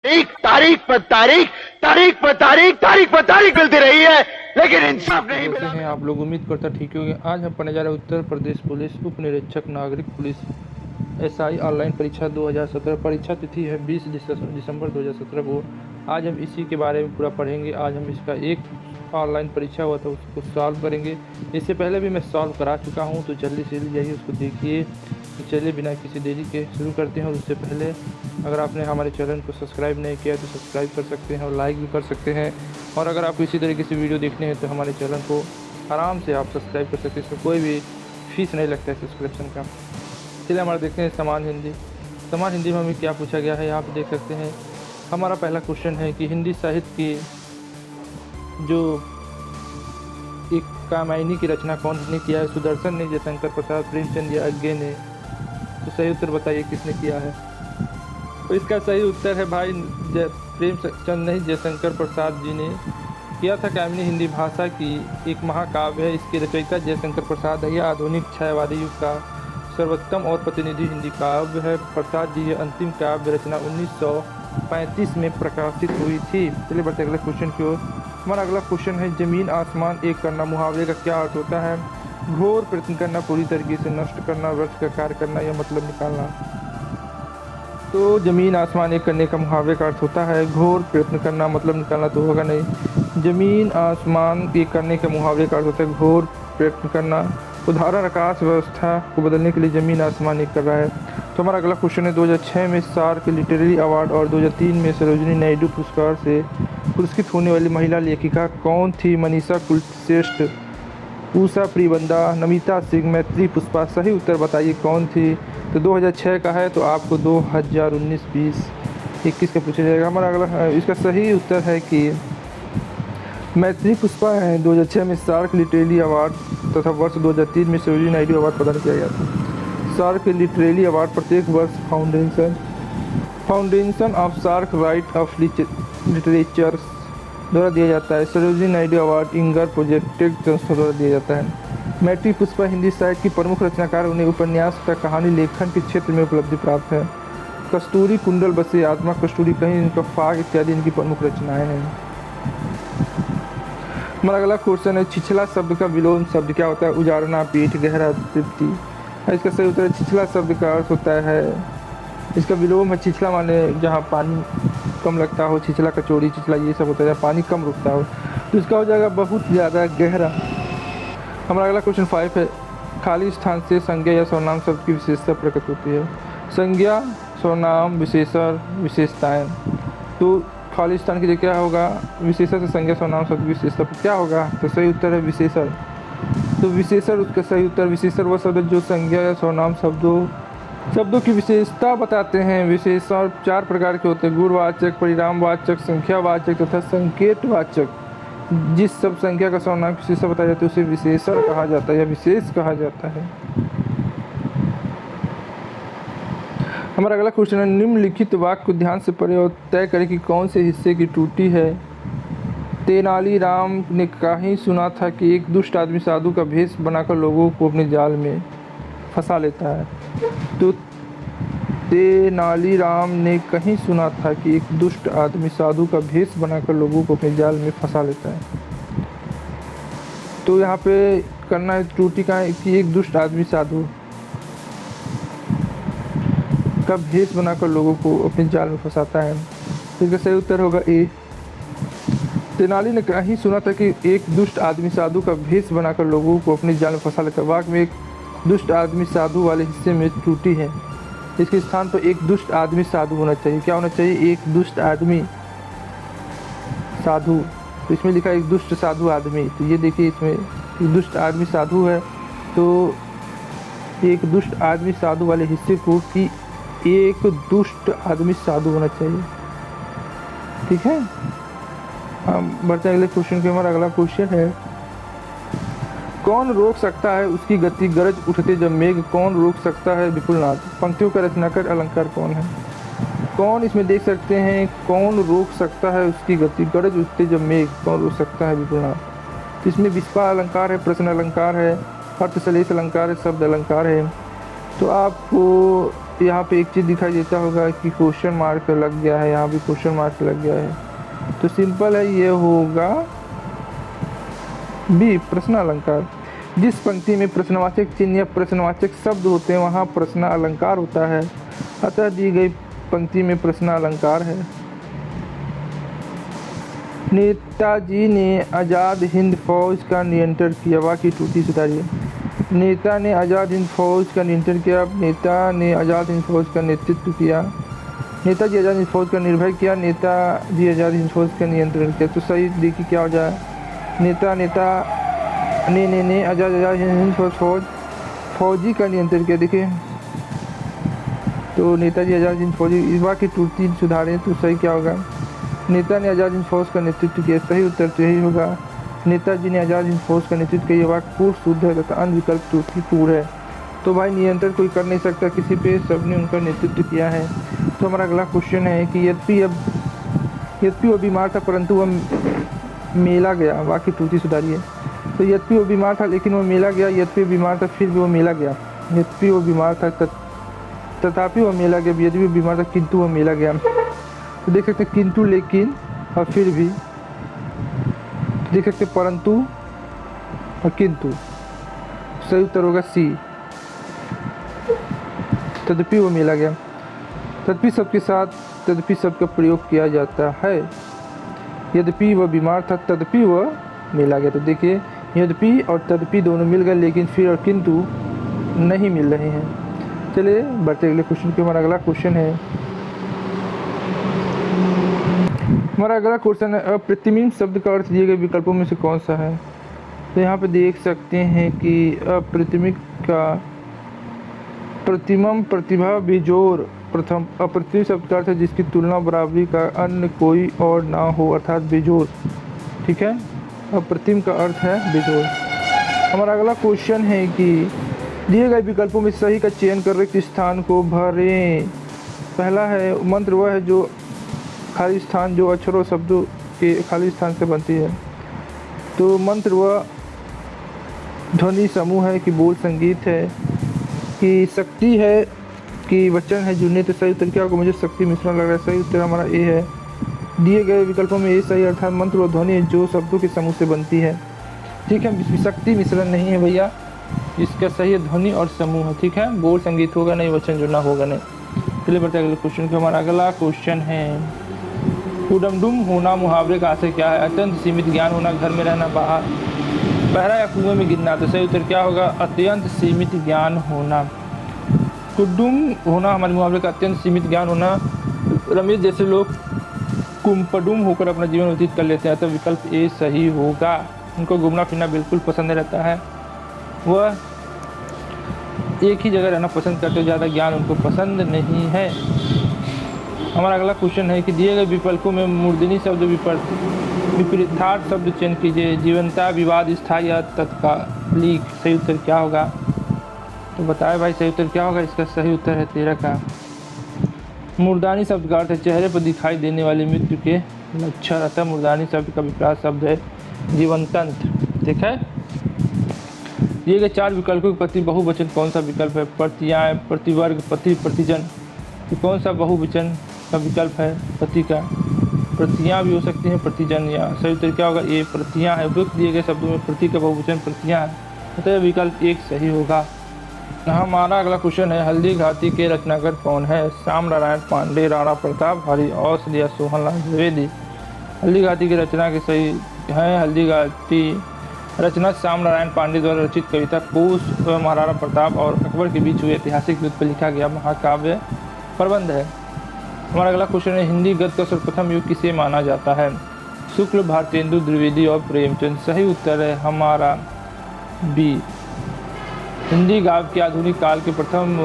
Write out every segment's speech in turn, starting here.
तारीख पर तारीख, तारीख पर तारीख, तारीख पर तारीख मिलती रही है, लेकिन इंसाफ नहीं कैसे मिला। हैं आप लोग? उम्मीद करता ठीक होंगे। आज हम पढ़ने जा रहे हैं उत्तर प्रदेश पुलिस उप निरीक्षक नागरिक पुलिस एसआई ऑनलाइन परीक्षा 2017। परीक्षा तिथि है 20 दिसंबर 2017 को। आज हम इसी के बारे में पूरा पढ़ेंगे। आज हम इसका एक ऑनलाइन परीक्षा हुआ था उसको सॉल्व करेंगे। इससे पहले भी मैं सॉल्व करा चुका हूँ, तो जल्दी से जाइए उसको देखिए। तो चलिए बिना किसी देरी के शुरू करते हैं। और उससे पहले अगर आपने हमारे चैनल को सब्सक्राइब नहीं किया तो सब्सक्राइब कर सकते हैं और लाइक भी कर सकते हैं। और अगर आपको इसी तरीके से वीडियो देखने हैं तो हमारे चैनल को आराम से आप सब्सक्राइब कर सकते हैं। इसमें कोई भी फीस नहीं लगता है सब्सक्रिप्शन का। चलिए हमारा देखते हैं समान हिंदी। समान हिंदी में हमें क्या पूछा गया है, यहाँ पे देख सकते हैं। हमारा पहला क्वेश्चन है कि हिंदी साहित्य की जो एक कामायनी की रचना कौन ने किया है? सुदर्शन ने, जयशंकर प्रसाद, प्रेमचंद या अज्ञे ने? तो सही उत्तर बताइए किसने किया है। तो इसका सही उत्तर है भाई प्रेमचंद नहीं, जयशंकर प्रसाद जी ने किया था। कामिनी हिंदी भाषा की एक महाकाव्य है। इसके रचयिता जयशंकर प्रसाद है। यह आधुनिक छायावादी युग का सर्वोत्तम और प्रतिनिधि हिंदी काव्य है। प्रसाद जी यह अंतिम काव्य रचना 1935 में प्रकाशित हुई थी। चलिए बढ़ते अगले क्वेश्चन की ओर। हमारा अगला क्वेश्चन है जमीन आसमान एक करना मुहावरे का क्या अर्थ होता है? घोर प्रयत्न करना, पूरी तरीके से नष्ट करना, व्यर्थ का कार्य करना या मतलब निकालना। तो जमीन आसमान एक करने का मुहावरे का अर्थ होता है घोर प्रयत्न करना, मतलब निकालना तो होगा नहीं। जमीन आसमान एक करने का मुहावरे का अर्थ होता है घोर प्रयत्न करना। उदाहरण आकाश व्यवस्था को बदलने के लिए जमीन आसमान एक कर रहा है। तो हमारा अगला क्वेश्चन है 2006 में सार्क लिटरेरी अवार्ड और 2003 में सरोजिनी नायडू पुरस्कार से पुरस्कृत होने वाली महिला लेखिका कौन थी? मनीषा कुलश्रेष्ठ, उषा प्रियंदा, नमिता सिंह, मैत्री पुष्पा। सही उत्तर बताइए कौन थी? तो 2006 का है, तो आपको 2019, 20, 21 का पूछा जाएगा। हमारा अगला इसका सही उत्तर है कि मैत्री पुष्पा है। 2006 में सार्क लिटरेरी अवार्ड तथा वर्ष 2003 में सरोजिनी नायडू अवार्ड प्रदान किया गया था। सार्क लिटरेरी अवार्ड प्रत्येक वर्ष foundation of SAARC write of literature द्वारा दिया जाता है। सरोजिनी नायडू अवार्ड इंगर प्रोजेक्टेड संस्था द्वारा दिया जाता है। मैत्री पुष्पा हिंदी साहित्य की प्रमुख रचनाकार, उन्हें उपन्यास तथा कहानी लेखन के क्षेत्र में उपलब्धि प्राप्त है। कस्तूरी, कुंडल बसे, आत्मा कस्तूरी, कहीं इनका फाग इत्यादि इनकी प्रमुख रचनाएं हैं। हमारा अगला क्वेश्चन है छिछला शब्द का विलोम शब्द क्या होता है? उजाड़ना, पीठ, गहरा, तृप्ति। इसका सही उत्तर है छिछला शब्द का अर्थ होता है, इसका विलोम है छिछला माने जहाँ पानी कम लगता हो, छिछला कचौड़ी, छिछला ये सब होता है जहाँ पानी कम रुकता हो, तो इसका हो जाएगा बहुत ज़्यादा गहरा। हमारा अगला क्वेश्चन 5 है खाली स्थान से संज्ञा या सर्वनाम शब्द की विशेषता प्रकट होती है। संज्ञा, सर्वनाम, विशेषण, विशेषताएं। तो खाली स्थान की जगह क्या होगा? विशेषण से संज्ञा सर्वनाम शब्द की विशेषता क्या होगा? तो सही उत्तर है विशेषण। तो विशेषण उसका सही उत्तर। विशेषण वह शब्द जो संज्ञा या सर्वनाम शब्दों की विशेषता बताते हैं। विशेषण 4 प्रकार के होते हैं: गुणवाचक, परिणामवाचक, संख्यावाचक तथा संकेतवाचक। जिस सब संख्या का सर्वनाम की विशेषता बताया जाता है उसे विशेषण कहा जाता है या विशेष कहा जाता है। हमारा अगला क्वेश्चन है निम्नलिखित वाक्य को ध्यान से पढ़ें और तय करें कि कौन से हिस्से की त्रुटि है। तेनालीराम ने कहीं सुना था कि एक दुष्ट आदमी साधु का भेष बनाकर लोगों को अपने जाल में फंसा लेता है। तो तेनालीराम ने कहीं सुना था कि एक दुष्ट आदमी साधु का भेष बनाकर लोगों को अपने जाल में फंसा लेता है। तो यहाँ पे करना है त्रुटि का है कि एक दुष्ट आदमी साधु का भेष बनाकर लोगों को अपने जाल में फंसाता है। तो इसका सही उत्तर होगा ए। तेनाली ने कहीं सुना था कि एक दुष्ट आदमी साधु का भेष बनाकर लोगों को अपने जाल में फंसा लेता है। वाक्य में एक दुष्ट आदमी साधु वाले हिस्से में त्रुटि है। इसके स्थान पर एक दुष्ट आदमी साधु होना चाहिए। क्या होना चाहिए? एक दुष्ट आदमी साधु। तो इसमें लिखा है एक दुष्ट साधु आदमी। तो ये देखिए इसमें एक दुष्ट आदमी साधु है, तो एक दुष्ट आदमी साधु वाले हिस्से को कि एक दुष्ट आदमी साधु होना चाहिए। ठीक है, हम बढ़ते अगले क्वेश्चन के। हमारा अगला क्वेश्चन है कौन रोक सकता है उसकी गति गरज उठते जब मेघ? कौन रोक सकता है? विपुलनाथ। पंक्तियों का रचनाकार अलंकार कौन है? कौन इसमें देख सकते हैं कौन रोक सकता है उसकी गति गरज उठते जब मेघ? कौन रोक सकता है? विपुलनाथ। इसमें विस्पा अलंकार है, प्रश्न अलंकार है, अर्थश्लेष अलंकार है, शब्द अलंकार है। तो आपको यहाँ पे एक चीज़ दिखाई देता होगा कि क्वेश्चन मार्क लग गया है, यहाँ भी क्वेश्चन मार्क लग गया है, तो सिंपल है, ये होगा बी प्रश्न अलंकार। जिस पंक्ति में प्रश्नवाचक चिन्ह या प्रश्नवाचक शब्द होते हैं वहाँ प्रश्न अलंकार होता है, अतः दी गई पंक्ति में प्रश्न अलंकार है। नेताजी ने आज़ाद हिंद फौज का नियंत्रण किया, वाक्य त्रुटि सुधारिए। नेता ने आज़ाद हिंद फौज का नियंत्रण किया, नेता ने आज़ाद हिंद फौज का नेतृत्व किया, नेताजी आज़ाद हिंद फौज का निर्भय किया, नेताजी आज़ाद हिंद फौज का नियंत्रण किया। तो सही देखिए क्या हो जाए, नेता ने आज़ाद हिंद फौजी का नियंत्रण किया। देखिए तो नेताजी आज़ाद हिंद फौजी, इस वाक्य त्रुटि सुधारें तो सही क्या होगा, नेता ने आज़ाद हिंद फौज का नेतृत्व किया। सही उत्तर तो यही होगा, नेताजी ने आज़ाद हिंद फौज का नेतृत्व किया। वाक्य पूर्ण शुद्ध है तथा अन्य विकल्प त्रुटिपूर्ण है। तो भाई नियंत्रण कोई कर नहीं सकता किसी पे, सबने उनका नेतृत्व किया है। तो हमारा अगला क्वेश्चन है कि यद्यपि वह बीमार था परंतु वह मेला गया, वाक्य त्रुटि सुधारिए। तो यद्यपि वो बीमार था लेकिन वो मेला गया, यद्यपि बीमार था फिर भी वो मेला गया, यद्यपि वो बीमार था तथापि वो मेला गया, यदि वो बीमार था किंतु वो मेला गया। तो देख सकते किंतु, लेकिन और फिर भी, देख सकते परंतु और किंतु। सही उत्तर होगा सी, तदपि वो मेला गया। तदपि शब्द के साथ तदपि शब्द का प्रयोग किया जाता है। यद्यपि वह बीमार था तदपि वह मिला गया। तो देखिए यद्यपि और तदपि दोनों मिल गए, लेकिन फिर और किंतु नहीं मिल रहे हैं। चलिए बढ़ते अगले क्वेश्चन पे। हमारा अगला क्वेश्चन है अप्रतिम शब्द का अर्थ दिए गए विकल्पों में से कौन सा है। तो यहाँ पे देख सकते हैं कि अप्रतिमिक का प्रतिमम प्रतिभा बेजोर प्रथम। अप्रतिम शब्द का अर्थ है जिसकी तुलना बराबरी का अन्य कोई और ना हो, अर्थात बेजोर। ठीक है, अप्रतिम का अर्थ है बेजोर। हमारा अगला क्वेश्चन है कि दिए गए विकल्पों में सही का चयन कर रिक्त स्थान को भरें। पहला है मंत्र वह है जो खाली स्थान जो अक्षरों शब्दों के खाली स्थान से बनती है। तो मंत्र वह ध्वनि समूह है कि बोल संगीत है कि शक्ति है कि वचन है जुड़ने। तो सही उत्तर क्या होगा, मुझे शक्ति मिश्रण लग रहा है। सही उत्तर हमारा ए है। दिए गए विकल्पों में ए सही, अर्थात मंत्र व ध्वनि जो शब्दों के समूह से बनती है। ठीक है, शक्ति मिश्रण नहीं है भैया, इसका सही है ध्वनि और समूह। ठीक है, बोल संगीत होगा नहीं, वचन जुड़ना होगा नहीं। चलिए बढ़ते अगले क्वेश्चन को। हमारा अगला क्वेश्चन है उडमडुम होना मुहावरे का आशय क्या है। अत्यंत सीमित ज्ञान होना, घर में रहना, बाहर बहरा या कुएं में गिरना। तो सही उत्तर क्या होगा, अत्यंत सीमित ज्ञान होना। कुडुम होना हमारे मुहावरे का अत्यंत सीमित ज्ञान होना। रमेश जैसे लोग कुमपडुम होकर अपना जीवन व्यतीत कर लेते हैं, तो विकल्प ए सही होगा। उनको घूमना फिरना बिल्कुल पसंद रहता है, वह एक ही जगह रहना पसंद करते, ज़्यादा ज्ञान उनको पसंद नहीं है। हमारा अगला क्वेश्चन है कि दिए गए विकल्पों में मूर्धनी शब्द विपरीतार्थ शब्द चयन कीजिए। जीवंता, विवाद, स्थायी या तत्कालिक। सही उत्तर क्या होगा, तो बताए भाई सही उत्तर क्या होगा। इसका सही उत्तर है 13 का। मूर्धानी शब्द का अर्थ है चेहरे पर दिखाई देने वाले मृत्यु के लक्षण, अतः मूर्धानी शब्द का विपरीत शब्द है जीवंतंत्र। ठीक है, दिए गए 4 विकल्पों के प्रति बहुवचन कौन सा विकल्प है। प्रतियां, प्रतिवर्ग, प्रतिजन। तो कौन सा बहुवचन का विकल्प है, प्रति का। प्रतियां भी हो सकती हैं, प्रतिजन या। सही उत्तर क्या होगा, ये प्रतियां है। उपयुक्त दिए गए शब्दों में प्रति का बहुवचन प्रतियां है, अतः विकल्प 1 सही होगा। हमारा अगला क्वेश्चन है हल्दी घाटी के रचनाकार कौन है। श्याम नारायण पांडे, राणा प्रताप, हरि औसर या सोहनलाल द्विवेदी। हल्दी घाटी की रचना के सही है हल्दी घाटी रचना श्याम नारायण पांडे द्वारा रचित कविता कोश महाराणा प्रताप और अकबर के बीच हुए ऐतिहासिक युद्ध पर लिखा गया महाकाव्य प्रबंध है। हमारा अगला क्वेश्चन है हिंदी गद्य का सर्वप्रथम युग किसे माना जाता है। शुक्ल, भारतेंदु, द्विवेदी और प्रेमचंद। सही उत्तर है हमारा बी। हिंदी काव्य के आधुनिक काल के प्रथम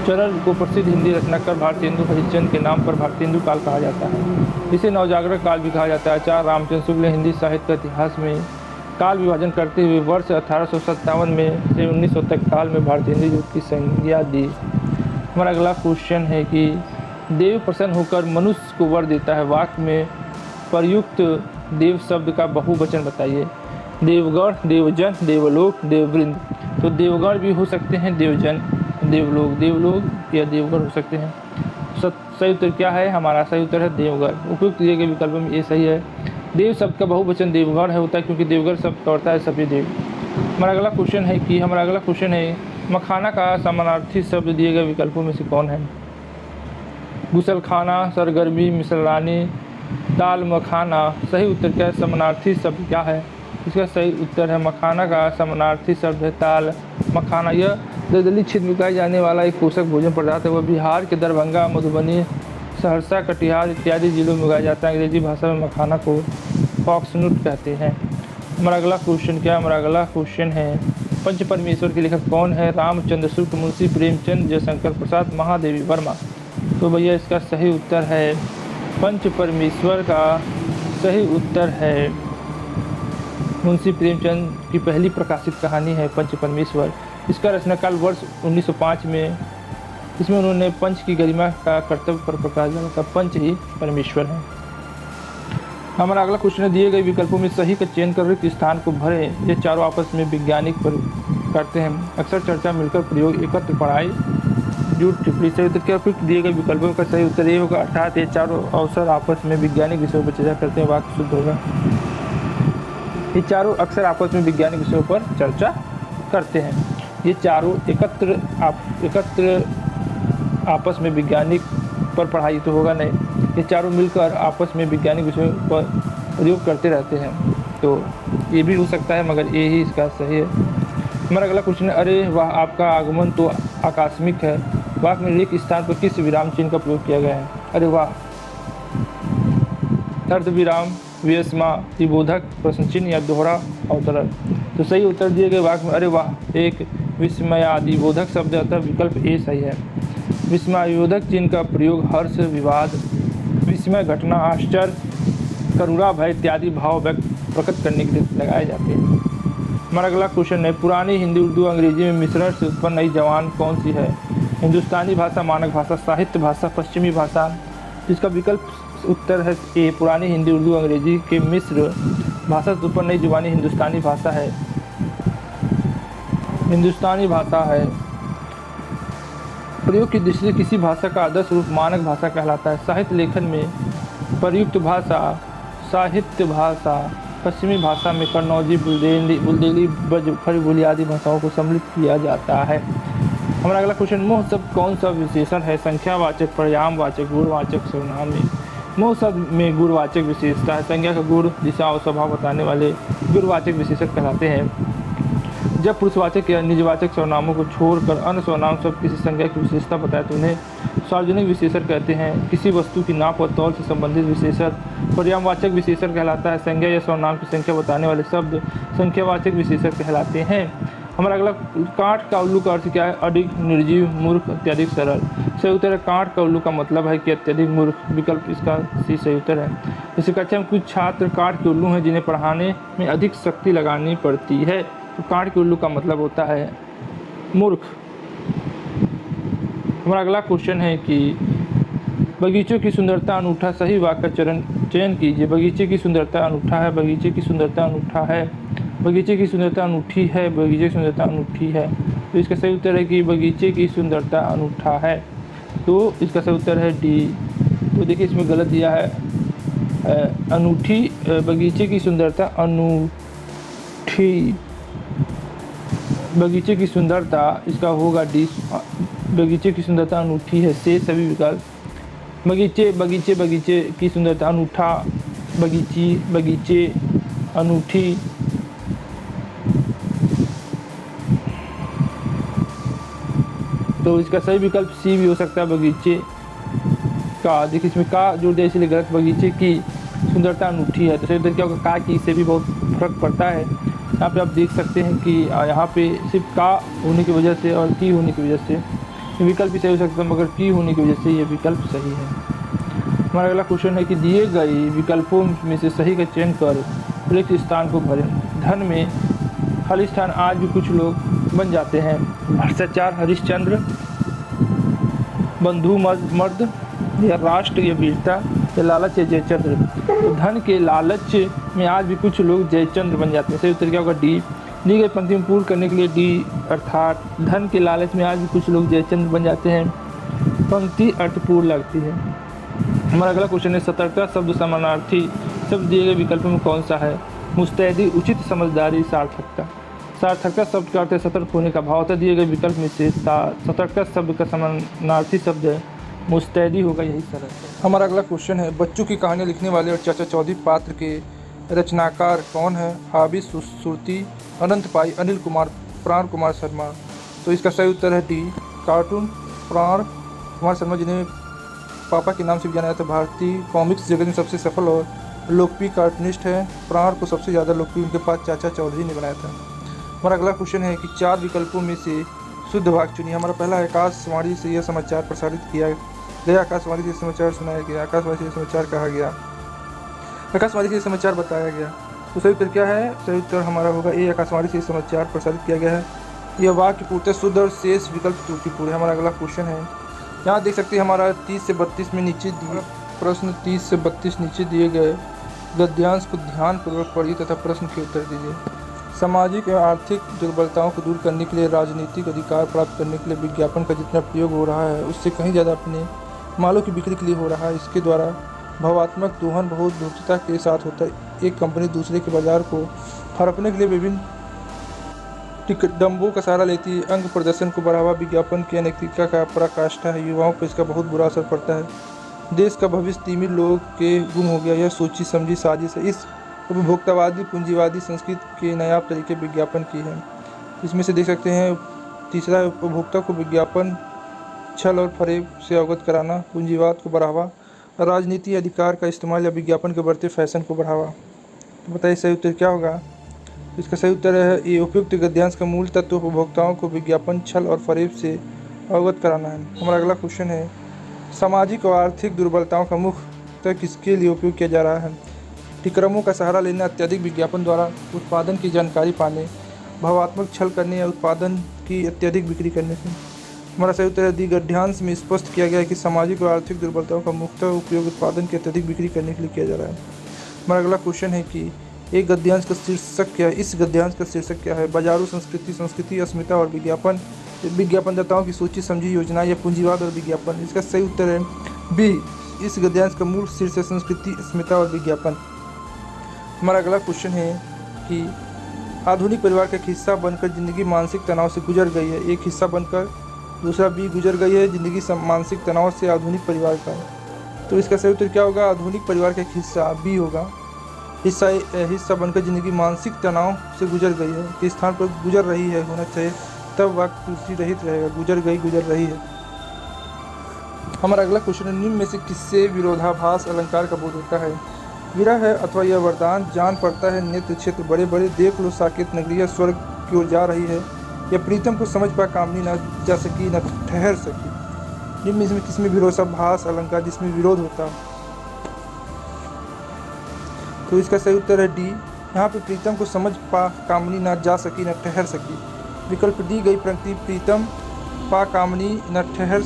चरण को प्रसिद्ध हिंदी रचनाकार भारतेंदु हरिश्चंद्र के नाम पर भारतेंदु काल कहा जाता है। इसे नवजागरण काल भी कहा जाता है। आचार्य रामचंद्र शुक्ल ने हिंदी साहित्य का इतिहास में काल विभाजन करते हुए वर्ष 1857 में से 1900 तक काल में भारतेंदु युग की संज्ञा दी। हमारा अगला क्वेश्चन है कि देव प्रसन्न होकर मनुष्य को वर देता है। वाक्य में प्रयुक्त देव शब्द का बहुवचन बताइए। देवगण, देवजन, देवलोक, देववृंद। तो देवगण भी हो सकते हैं, देवजन, देवलोक, देवलोक या देवघर हो सकते हैं। सही उत्तर क्या है? हमारा सही उत्तर है देवघर। उपयुक्त दिए गए विकल्पों में ये सही है। देव शब्द का बहुवचन देवगढ़ है होता है, क्योंकि देवघर शब्द का अर्थ है सभी देव। हमारा अगला क्वेश्चन है मखाना का समानार्थी शब्द दिए गए विकल्पों में से कौन है? गुसलखाना, सरगर्मी, मिसलानी, दाल मखाना। सही उत्तर क्या है? समानार्थी शब्द क्या है? इसका सही उत्तर है मखाना का समानार्थी शब्द है ताल मखाना। यह दलदली क्षेत्र में उगाए जाने वाला एक पोषक भोजन पदार्थ है। वह बिहार के दरभंगा, मधुबनी, सहरसा, कटिहार इत्यादि जिलों में उगाया जाता है। अंग्रेजी भाषा में मखाना को फॉक्सनट कहते हैं। हमारा अगला क्वेश्चन है पंच परमेश्वर के लेखक कौन है? रामचंद्र शुक्ल, मुंशी प्रेमचंद, जयशंकर प्रसाद, महादेवी वर्मा। तो भैया इसका सही उत्तर है पंच परमेश्वर का सही उत्तर है मुंशी प्रेमचंद की पहली प्रकाशित कहानी है पंच परमेश्वर। इसका रचनाकाल वर्ष 1905 में। इसमें उन्होंने पंच की गरिमा का कर्तव्य पर प्रकाश डाला था। पंच ही परमेश्वर है। हमारा अगला क्वेश्चन है दिए गए विकल्पों में सही का चयन कर रिक्त स्थान को भरें। ये चारों आपस में वैज्ञानिक पर करते हैं। अक्सर चर्चा, मिलकर प्रयोग, एकत्र पढ़ाई, जुट टिप्पणी। सही उत्तर क्या? उपयुक्त दिए गए विकल्पों का सही उत्तर ये होगा अर्थात ये चारों अवसर आपस में वैज्ञानिक विषयों पर चर्चा करते हैं। वाक्य शुद्ध होगा। ये चारों अक्सर आपस में वैज्ञानिक विषयों पर चर्चा करते हैं। ये चारों एकत्र आपस में वैज्ञानिक पर पढ़ाई तो होगा नहीं। ये चारों मिलकर आपस में वैज्ञानिक विषयों पर प्रयोग करते रहते हैं, तो ये भी हो सकता है, मगर ये ही इसका सही है। हमारा अगला क्वेश्चन है अरे वाह आपका आगमन तो आकस्मिक है। वाक्य में रिक्त स्थान पर किस विराम चिन्ह का प्रयोग किया गया है? अरे वाह, अर्ध विराम, विस्मा, विबोधक, प्रश्न चिन्ह या दोहरा अवतरण। तो सही उत्तर दिए गए वाक्य में अरे वाह एक विस्मयादिबोधक शब्द अतः विकल्प ए सही है। विस्मयादिबोधक चिन्ह का प्रयोग हर्ष, विवाद, विस्मय, घटना, आश्चर्य, करुणा, भय इत्यादि भाव व्यक्त प्रकट करने के लिए लगाए जाते हैं। हमारा अगला क्वेश्चन है पुरानी हिंदी, उर्दू, अंग्रेजी में मिश्रण से उत्पन्न नई जबान कौन सी है? हिंदुस्तानी भाषा, मानक भाषा, साहित्य भाषा, पश्चिमी भाषा। इसका विकल्प उत्तर है ए पुरानी हिंदी, उर्दू, अंग्रेजी के मिश्र भाषा से उत्पन्न नई जुबानी हिंदुस्तानी भाषा है। हिंदुस्तानी भाषा है। प्रयोग की दृष्टि से किसी भाषा का आदर्श रूप मानक भाषा कहलाता है। साहित्य लेखन में प्रयुक्त भाषा साहित्य भाषा, पश्चिमी भाषा में कन्नौजी, बुंदेली, ब्रजखड़ी बोली आदि भाषाओं को सम्मिलित किया जाता है। हमारा अगला क्वेश्चन मोह शब्द कौन सा विशेषण है? संख्यावाचक, पर्यायवाचक, गुणवाचक, सर्वनाम में। मोह शब्द में गुणवाचक विशेषता है। संज्ञा का गुण, दिशा और स्वभाव बताने वाले गुणवाचक विशेषक कहलाते हैं। जब पुरुषवाचक या निजवाचक सर्वनामों को छोड़कर अन्य सर्वनाम शब्द किसी संज्ञा की विशेषता बताए तो उन्हें सार्वजनिक विशेषण कहते हैं। किसी वस्तु की नाप और तौल से संबंधित विशेषण पर्यायवाचक विशेषण कहलाता है। संज्ञा या सर्वनाम की संख्या बताने वाले शब्द संख्यावाचक विशेषण कहलाते हैं। हमारा अगला काठ का उल्लू का अर्थ क्या है? अडिग, निर्जीव, मूर्ख, अत्यधिक सरल। सही उत्तर है काठ का उल्लू का मतलब है कि अत्यधिक मूर्ख। विकल्प इसका सही उत्तर है। इसी कक्षा में कुछ छात्र काठ के उल्लू हैं जिन्हें पढ़ाने में अधिक शक्ति लगानी पड़ती है। तो काठ के उल्लू का मतलब होता है मूर्ख। हमारा अगला क्वेश्चन है कि बगीचों की सुंदरता अनूठा। सही वाक्य का चयन कीजिए। बगीचे की सुंदरता अनूठा है, बगीचे की सुंदरता अनूठा है, बगीचे की सुंदरता अनूठी है, बगीचे की सुंदरता अनूठी है। तो इसका सही उत्तर है कि बगीचे की सुंदरता अनूठा है। तो इसका सही उत्तर है डी। तो देखिए इसमें गलत दिया है अनूठी, बगीचे की सुंदरता अनूठी, बगीचे की सुंदरता इसका होगा डी। बगीचे की सुंदरता अनूठी है से सभी विकल्प। बगीचे बगीचे बगीचे की सुंदरता अनूठा, बगीची बगीचे अनूठी। तो इसका सही विकल्प सी भी हो सकता है बगीचे का। देखिए इसमें का जोड़ दिया इसलिए गलत। बगीचे की सुंदरता अनूठी है। तो सही उत्तर क्या होगा? का की से भी बहुत फर्क पड़ता है। यहाँ पे आप देख सकते हैं कि यहाँ पे सिर्फ का होने की वजह से और की होने की वजह से विकल्प भी सही हो सकता है, मगर की होने की वजह से ये विकल्प सही है। हमारा अगला क्वेश्चन है कि दिए गए विकल्पों में से सही का चयन कर रिक्त स्थान को भरें। धन में खाली स्थान आज भी कुछ लोग बन जाते हैं। भ्रष्टाचार, हरिश्चंद्र, बंधु मर्द, या राष्ट्र या वीरता, या लालच या जयचंद्र। तो धन के लालच में आज भी कुछ लोग जयचंद्र बन जाते हैं। सही उत्तर क्या होगा? डी। दी गई पंक्ति में पूर्ण करने के लिए डी, अर्थात धन के लालच में आज भी कुछ लोग जयचंद्र बन जाते हैं। पंक्ति अर्थपूर्ण लगती है। हमारा अगला क्वेश्चन है, सतर्कता शब्द समानार्थी शब्द दिए गए विकल्प में कौन सा है? मुस्तैदी, उचित समझदारी, सार्थकता। सार्थकता शब्द का अर्थ है सतर्क होने का भाव था। दिए गए विकल्प में से सतर्कता शब्द का समानार्थी शब्द है मुस्तैदी होगा, यही सरल है। हमारा अगला क्वेश्चन है, बच्चों की कहानियाँ लिखने वाले और चाचा चौधरी पात्र के रचनाकार कौन है? हाबिस, सुरती, अनंत पाई, अनिल कुमार, प्राण कुमार शर्मा। तो इसका सही उत्तर है डी, कार्टून प्राण कुमार शर्मा, जिन्हें पापा के नाम से भी जाना जाता है। भारतीय कॉमिक्स जगत में सबसे सफल और लोकप्रिय कार्टूनिस्ट है। प्राण को सबसे ज़्यादा लोकप्रिय उनके पास चाचा चौधरी ने बनाया था। हमारा अगला क्वेश्चन है कि 4 विकल्पों में से शुद्ध भाग चुनिए। हमारा पहला है, आकाशवाणी से यह समाचार प्रसारित किया गया, आकाशवाणी से समाचार सुनाया गया, आकाशवाणी से समाचार कहा गया, आकाशवाणी से समाचार बताया गया। तो सही उत्तर क्या है? सही उत्तर हमारा होगा ए, आकाशवाणी से समाचार प्रसारित किया गया है। यह वाक्य पूर्णतः शुद्ध और शेष विकल्प त्रुटिपूर्ण है। हमारा अगला क्वेश्चन है, यहाँ देख सकते हैं हमारा 30 से 32 में नीचे दिए प्रश्न 30 से 32 नीचे दिए गए गद्यांश को ध्यानपूर्वक पढ़िए तथा प्रश्न के उत्तर दीजिए। सामाजिक एवं आर्थिक दुर्बलताओं को दूर करने के लिए, राजनीतिक अधिकार प्राप्त करने के लिए विज्ञापन का जितना प्रयोग हो रहा है उससे कहीं ज़्यादा अपने मालों की बिक्री के लिए हो रहा है। इसके द्वारा भावात्मक दोहन बहुत धूर्तता के साथ होता है। एक कंपनी दूसरे के बाजार को हड़पने के लिए विभिन्न टिकटडम्बों का सहारा लेती है। अंग प्रदर्शन को बढ़ावा, विज्ञापन की अनैतिकता का पराकाष्ठा है। युवाओं पर इसका बहुत बुरा असर पड़ता है। देश का भविष्य तिमिर लोगों के गुम हो गया। यह सोची समझी साजिश है। इस उपभोक्तावादी पूंजीवादी संस्कृति के नायाब तरीके विज्ञापन की है। इसमें से देख सकते हैं तीसरा, उपभोक्ता को विज्ञापन छल और फरेब से अवगत कराना, पूंजीवाद को बढ़ावा, राजनीति अधिकार का इस्तेमाल या विज्ञापन के बढ़ते फैशन को बढ़ावा। तो बताइए सही उत्तर क्या होगा? इसका सही उत्तर है ये, उपयुक्त गद्यांश का मूल तत्व उपभोक्ताओं को विज्ञापन छल और फरेब से अवगत कराना है। हमारा अगला क्वेश्चन है, सामाजिक और आर्थिक दुर्बलताओं का मुख्यतः किसके लिए उपयोग किया जा रहा है? टिक्रमों का सहारा लेना, अत्यधिक विज्ञापन द्वारा उत्पादन की जानकारी पाने, भावात्मक छल करने या उत्पादन की अत्यधिक बिक्री करने से। हमारा सही उत्तर है दी, गद्यांश में स्पष्ट किया गया है कि सामाजिक और आर्थिक दुर्बलताओं का मुख्यतः उपयोग उत्पादन की अत्यधिक बिक्री करने के लिए किया जा रहा है। हमारा अगला क्वेश्चन है कि एक गद्यांश का शीर्षक क्या है? इस गद्यांश का शीर्षक क्या है? बाजारू संस्कृति, संस्कृति, अस्मिता और विज्ञापन, विज्ञापनदाताओं की सोची समझी योजना या पूंजीवाद और विज्ञापन। इसका सही उत्तर है बी, इस गद्यांश का मूल शीर्षक संस्कृति, अस्मिता और विज्ञापन। हमारा अगला क्वेश्चन है कि आधुनिक परिवार का एक हिस्सा बनकर जिंदगी मानसिक तनाव से गुजर गई है। एक हिस्सा बनकर, दूसरा बी, गुजर गई है जिंदगी मानसिक तनाव से आधुनिक परिवार का। तो इसका सही उत्तर क्या होगा? आधुनिक परिवार का एक हिस्सा बी होगा। हिस्सा बनकर जिंदगी मानसिक तनाव से गुजर गई है के स्थान पर गुजर रही है होना चाहिए, तब वाक्य त्रुटि रहित रहेगा। गुजर गई, गुजर रही है। हमारा अगला क्वेश्चन है, निम्न में से किससे विरोधाभास अलंकार का बोध होता है? विरह है अथवा यह वरदान, जान पड़ता है नेत्र क्षेत्र बड़े बड़े, देख लो साकेत नगरिया स्वर्ग की ओर जा रही है, या प्रीतम को समझ पा कामनी न जा सकी न ठहर सकी। निम्न में किसमें विरोधाभास अलंकार जिसमें विरोध होता है? तो इसका सही उत्तर है डी, यहाँ पे प्रीतम को समझ पा कामनी न जा सकी न ठहर सकी। विकल्प दी गई पंक्ति प्रीतम पा कामनी न ठहर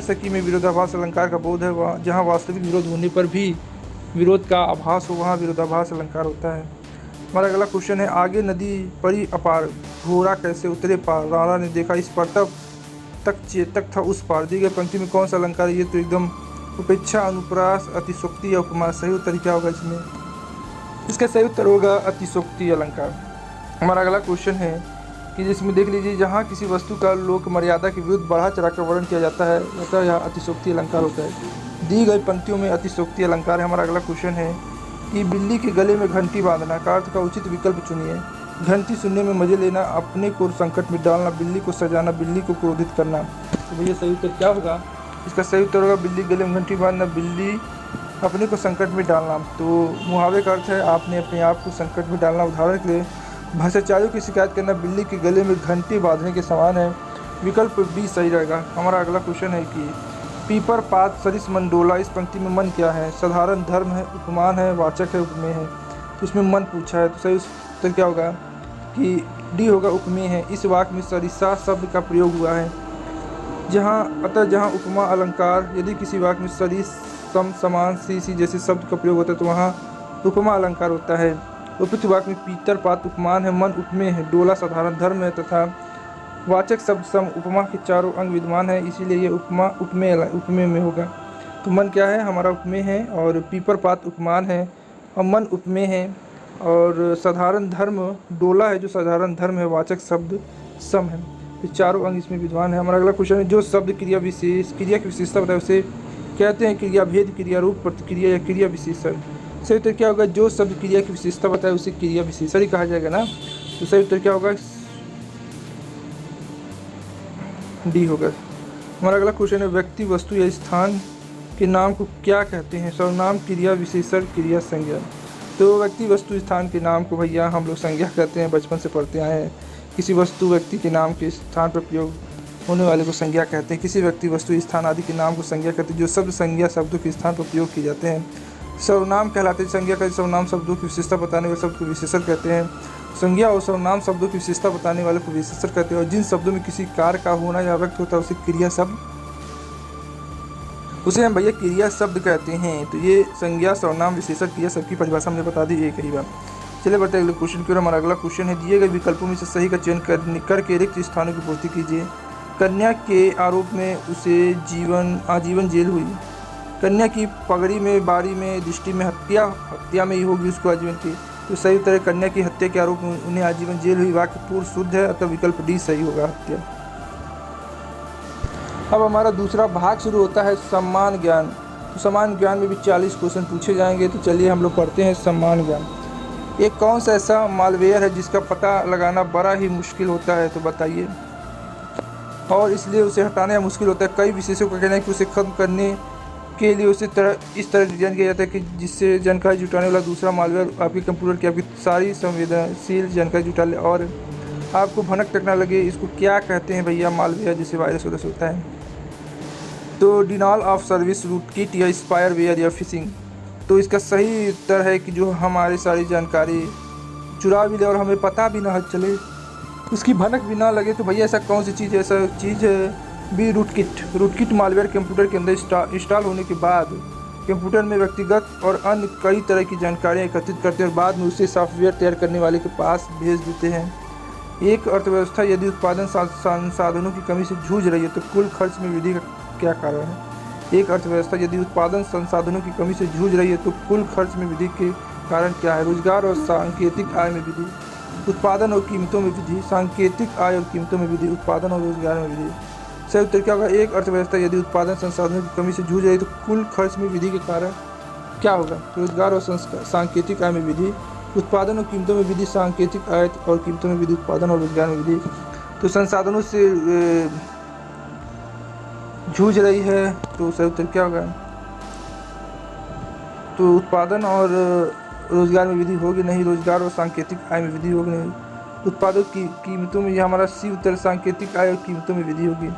सकी में विरोधाभास अलंकार का बोध है। वहाँ जहाँ वास्तविक विरोध होने पर भी विरोध का आभास हो वहाँ विरोधाभास अलंकार होता है। हमारा अगला क्वेश्चन है, आगे नदी परी अपार, घोड़ा कैसे उतरे पार, राणा ने देखा इस पार तब तक चेतक था उस पार। दी गई पंक्ति में कौन सा अलंकार है? ये तो एकदम उपेक्षा, अनुप्रास, अतिशोक्ति या उपमा। सही उत्तर क्या होगा इसमें? इसका सही उत्तर होगा अतिशोक्ति अलंकार। हमारा अगला क्वेश्चन है कि जिसमें देख लीजिए, जहाँ किसी वस्तु का लोक मर्यादा के विरुद्ध बढ़ा चढ़ाकर वर्णन किया जाता है अतः यह अतिशोक्ति अलंकार होता है। दी गई पंक्तियों में अतिशोक्ति अलंकार है। हमारा अगला क्वेश्चन है कि बिल्ली के गले में घंटी बांधना का अर्थ का उचित विकल्प चुनिए। घंटी सुनने में मजे लेना, अपने को संकट में डालना, बिल्ली को सजाना, बिल्ली को क्रोधित करना। तो भैया सही उत्तर क्या होगा? इसका सही उत्तर होगा बिल्ली गले में घंटी बांधना, बिल्ली अपने को संकट में डालना। तो मुहावरे का अर्थ है आपने अपने आप को संकट में डालना। उदाहरण के लिए, भ्रष्टाचारियों की शिकायत करना बिल्ली के गले में घंटी बांधने के समान है। विकल्प बी सही रहेगा। हमारा अगला क्वेश्चन है कि पीपर पात सरिस मन डोला, इस पंक्ति में मन क्या है? साधारण धर्म है, उपमान है, वाचक है, उपमेय है। तो इसमें मन पूछा है, तो सही उत्तर क्या होगा? कि डी होगा, उपमेय है। इस वाक्य में सरिसा शब्द का प्रयोग हुआ है। जहाँ उपमा अलंकार, यदि किसी वाक्य में सरिस, सम, समान, सी जैसे शब्द का प्रयोग होता है तो वहाँ उपमा अलंकार होता है। उपयुक्त वाक्य में पीतर पात उपमान है, मन उपमेय है, डोला साधारण धर्म है तथा वाचक शब्द सम उपमा के चारों अंग विद्यमान है, इसीलिए ये उपमा उपमेय में होगा। तो मन क्या है हमारा उपमेय है और पीपर पात उपमान है और मन उपमेय है और साधारण धर्म डोला है जो साधारण धर्म है, वाचक शब्द सम है, ये चारों अंग इसमें विद्वान है। हमारा अगला क्वेश्चन है जो शब्द क्रिया की विशेषता बताए उसे कहते हैं क्रिया भेद, क्रिया रूप, प्रतिक्रिया या क्रिया विशेषण। सही उत्तर क्या होगा? जो शब्द क्रिया की विशेषता बताए उसे क्रिया विशेषण ही कहा जाएगा ना। तो सही उत्तर क्या होगा? डी होगा। हमारा अगला क्वेश्चन है व्यक्ति वस्तु या स्थान के नाम को क्या कहते हैं? सर्वनाम, क्रिया विशेषण, क्रिया संज्ञा। तो व्यक्ति वस्तु स्थान के नाम को भैया हम लोग संज्ञा कहते हैं, बचपन से पढ़ते आए हैं। किसी वस्तु व्यक्ति के नाम के स्थान पर प्रयोग होने वाले को संज्ञा कहते हैं। किसी व्यक्ति वस्तु स्थान आदि के नाम को संज्ञा कहते हैं जो शब्द संज्ञा शब्दों के स्थान पर प्रयोग किए जाते हैं। सर्वनाम कहलाते हैं संज्ञा का सर्वनाम शब्दों की विशेषता बताने वाले शब्द को विशेषण कहते हैं। संज्ञा और सर्वनाम शब्दों की विशेषता बताने वाले को विशेषण कहते हैं और जिन शब्दों में किसी कार्य का होना या व्यक्त होता है उसे क्रिया शब्द, उसे हम भैया क्रिया शब्द कहते हैं। तो ये संज्ञा, सर्वनाम, विशेषण, क्रिया सबकी परिभाषा हमने बता दी एक ही बार। चलिए बढ़ते अगले क्वेश्चन की ओर। हमारा अगला क्वेश्चन है दिए गए विकल्पों में से सही का चयन करके रिक्त स्थानों की पूर्ति कीजिए। कन्या के आरोप में उसे आजीवन जेल हुई। कन्या की पगड़ी में, बारी में, दृष्टि में, हत्या में ही होगी उसको आजीवन की। तो सही उत्तर है कन्या की हत्या के आरोप में उन्हें आजीवन जेल हुई। वाक्य पूर्ण शुद्ध है, अतः विकल्प डी सही होगा, हत्या। अब हमारा दूसरा भाग शुरू होता है सम्मान ज्ञान। तो सम्मान ज्ञान में भी 40 क्वेश्चन पूछे जाएंगे। तो चलिए हम लोग पढ़ते हैं सम्मान ज्ञान। एक कौन सा ऐसा मालवेयर है जिसका पता लगाना बड़ा ही मुश्किल होता है? तो बताइए। और इसलिए उसे हटाना मुश्किल होता है। कई विशेषज्ञों का कहना है कि उसे खत्म करने के लिए उसे इस तरह डिजाइन किया जाता है कि जिससे जानकारी जुटाने वाला दूसरा मालवेयर आपके कंप्यूटर की आपकी सारी संवेदनशील जानकारी जुटा ले और आपको भनक तक ना लगे। इसको क्या कहते हैं भैया? मालवेयर, जिसे वायरस होता है। तो डिनाल ऑफ सर्विस, रूटकिट या स्पायरवेयर या फिशिंग। तो इसका सही उत्तर है कि जो हमारी सारी जानकारी चुरा भी ले और हमें पता भी ना चले, उसकी भनक भी ना लगे। तो भैया ऐसा कौन सी चीज़ है? ऐसा चीज़ है भी रूटकिट मालवेयर कंप्यूटर के अंदर इंस्टॉल होने के बाद कंप्यूटर में व्यक्तिगत और अन्य कई तरह की जानकारियाँ एकत्रित करते हैं और बाद में उसे सॉफ्टवेयर तैयार करने वाले के पास भेज देते हैं। एक अर्थव्यवस्था यदि उत्पादन संसाधनों की कमी से जूझ रही है तो कुल खर्च में वृद्धि का क्या कारण है? एक अर्थव्यवस्था यदि उत्पादन संसाधनों की कमी से जूझ रही है तो कुल खर्च में वृद्धि के कारण क्या है? रोजगार और सांकेतिक आय में वृद्धि, उत्पादन और कीमतों में वृद्धि, सांकेतिक आय और कीमतों में वृद्धि, उत्पादन और रोजगार में वृद्धि। सही उत्तर क्या होगा? एक अर्थव्यवस्था यदि उत्पादन संसाधनों की कमी से जूझ रही है तो कुल खर्च में वृद्धि के कारण क्या होगा? रोजगार और सांकेतिक आय में वृद्धि, उत्पादन और कीमतों में वृद्धि, सांकेतिक आय और कीमतों में वृद्धि, उत्पादन और रोजगार में वृद्धि। तो संसाधनों से जूझ रही है तो सही उत्तर क्या होगा? तो उत्पादन और रोजगार में वृद्धि होगी नहीं, रोजगार और सांकेतिक आय में वृद्धि होगी नहीं। उत्पादों की कीमतों में, यह हमारा सी उत्तर, सांकेतिक आय और कीमतों में वृद्धि होगी।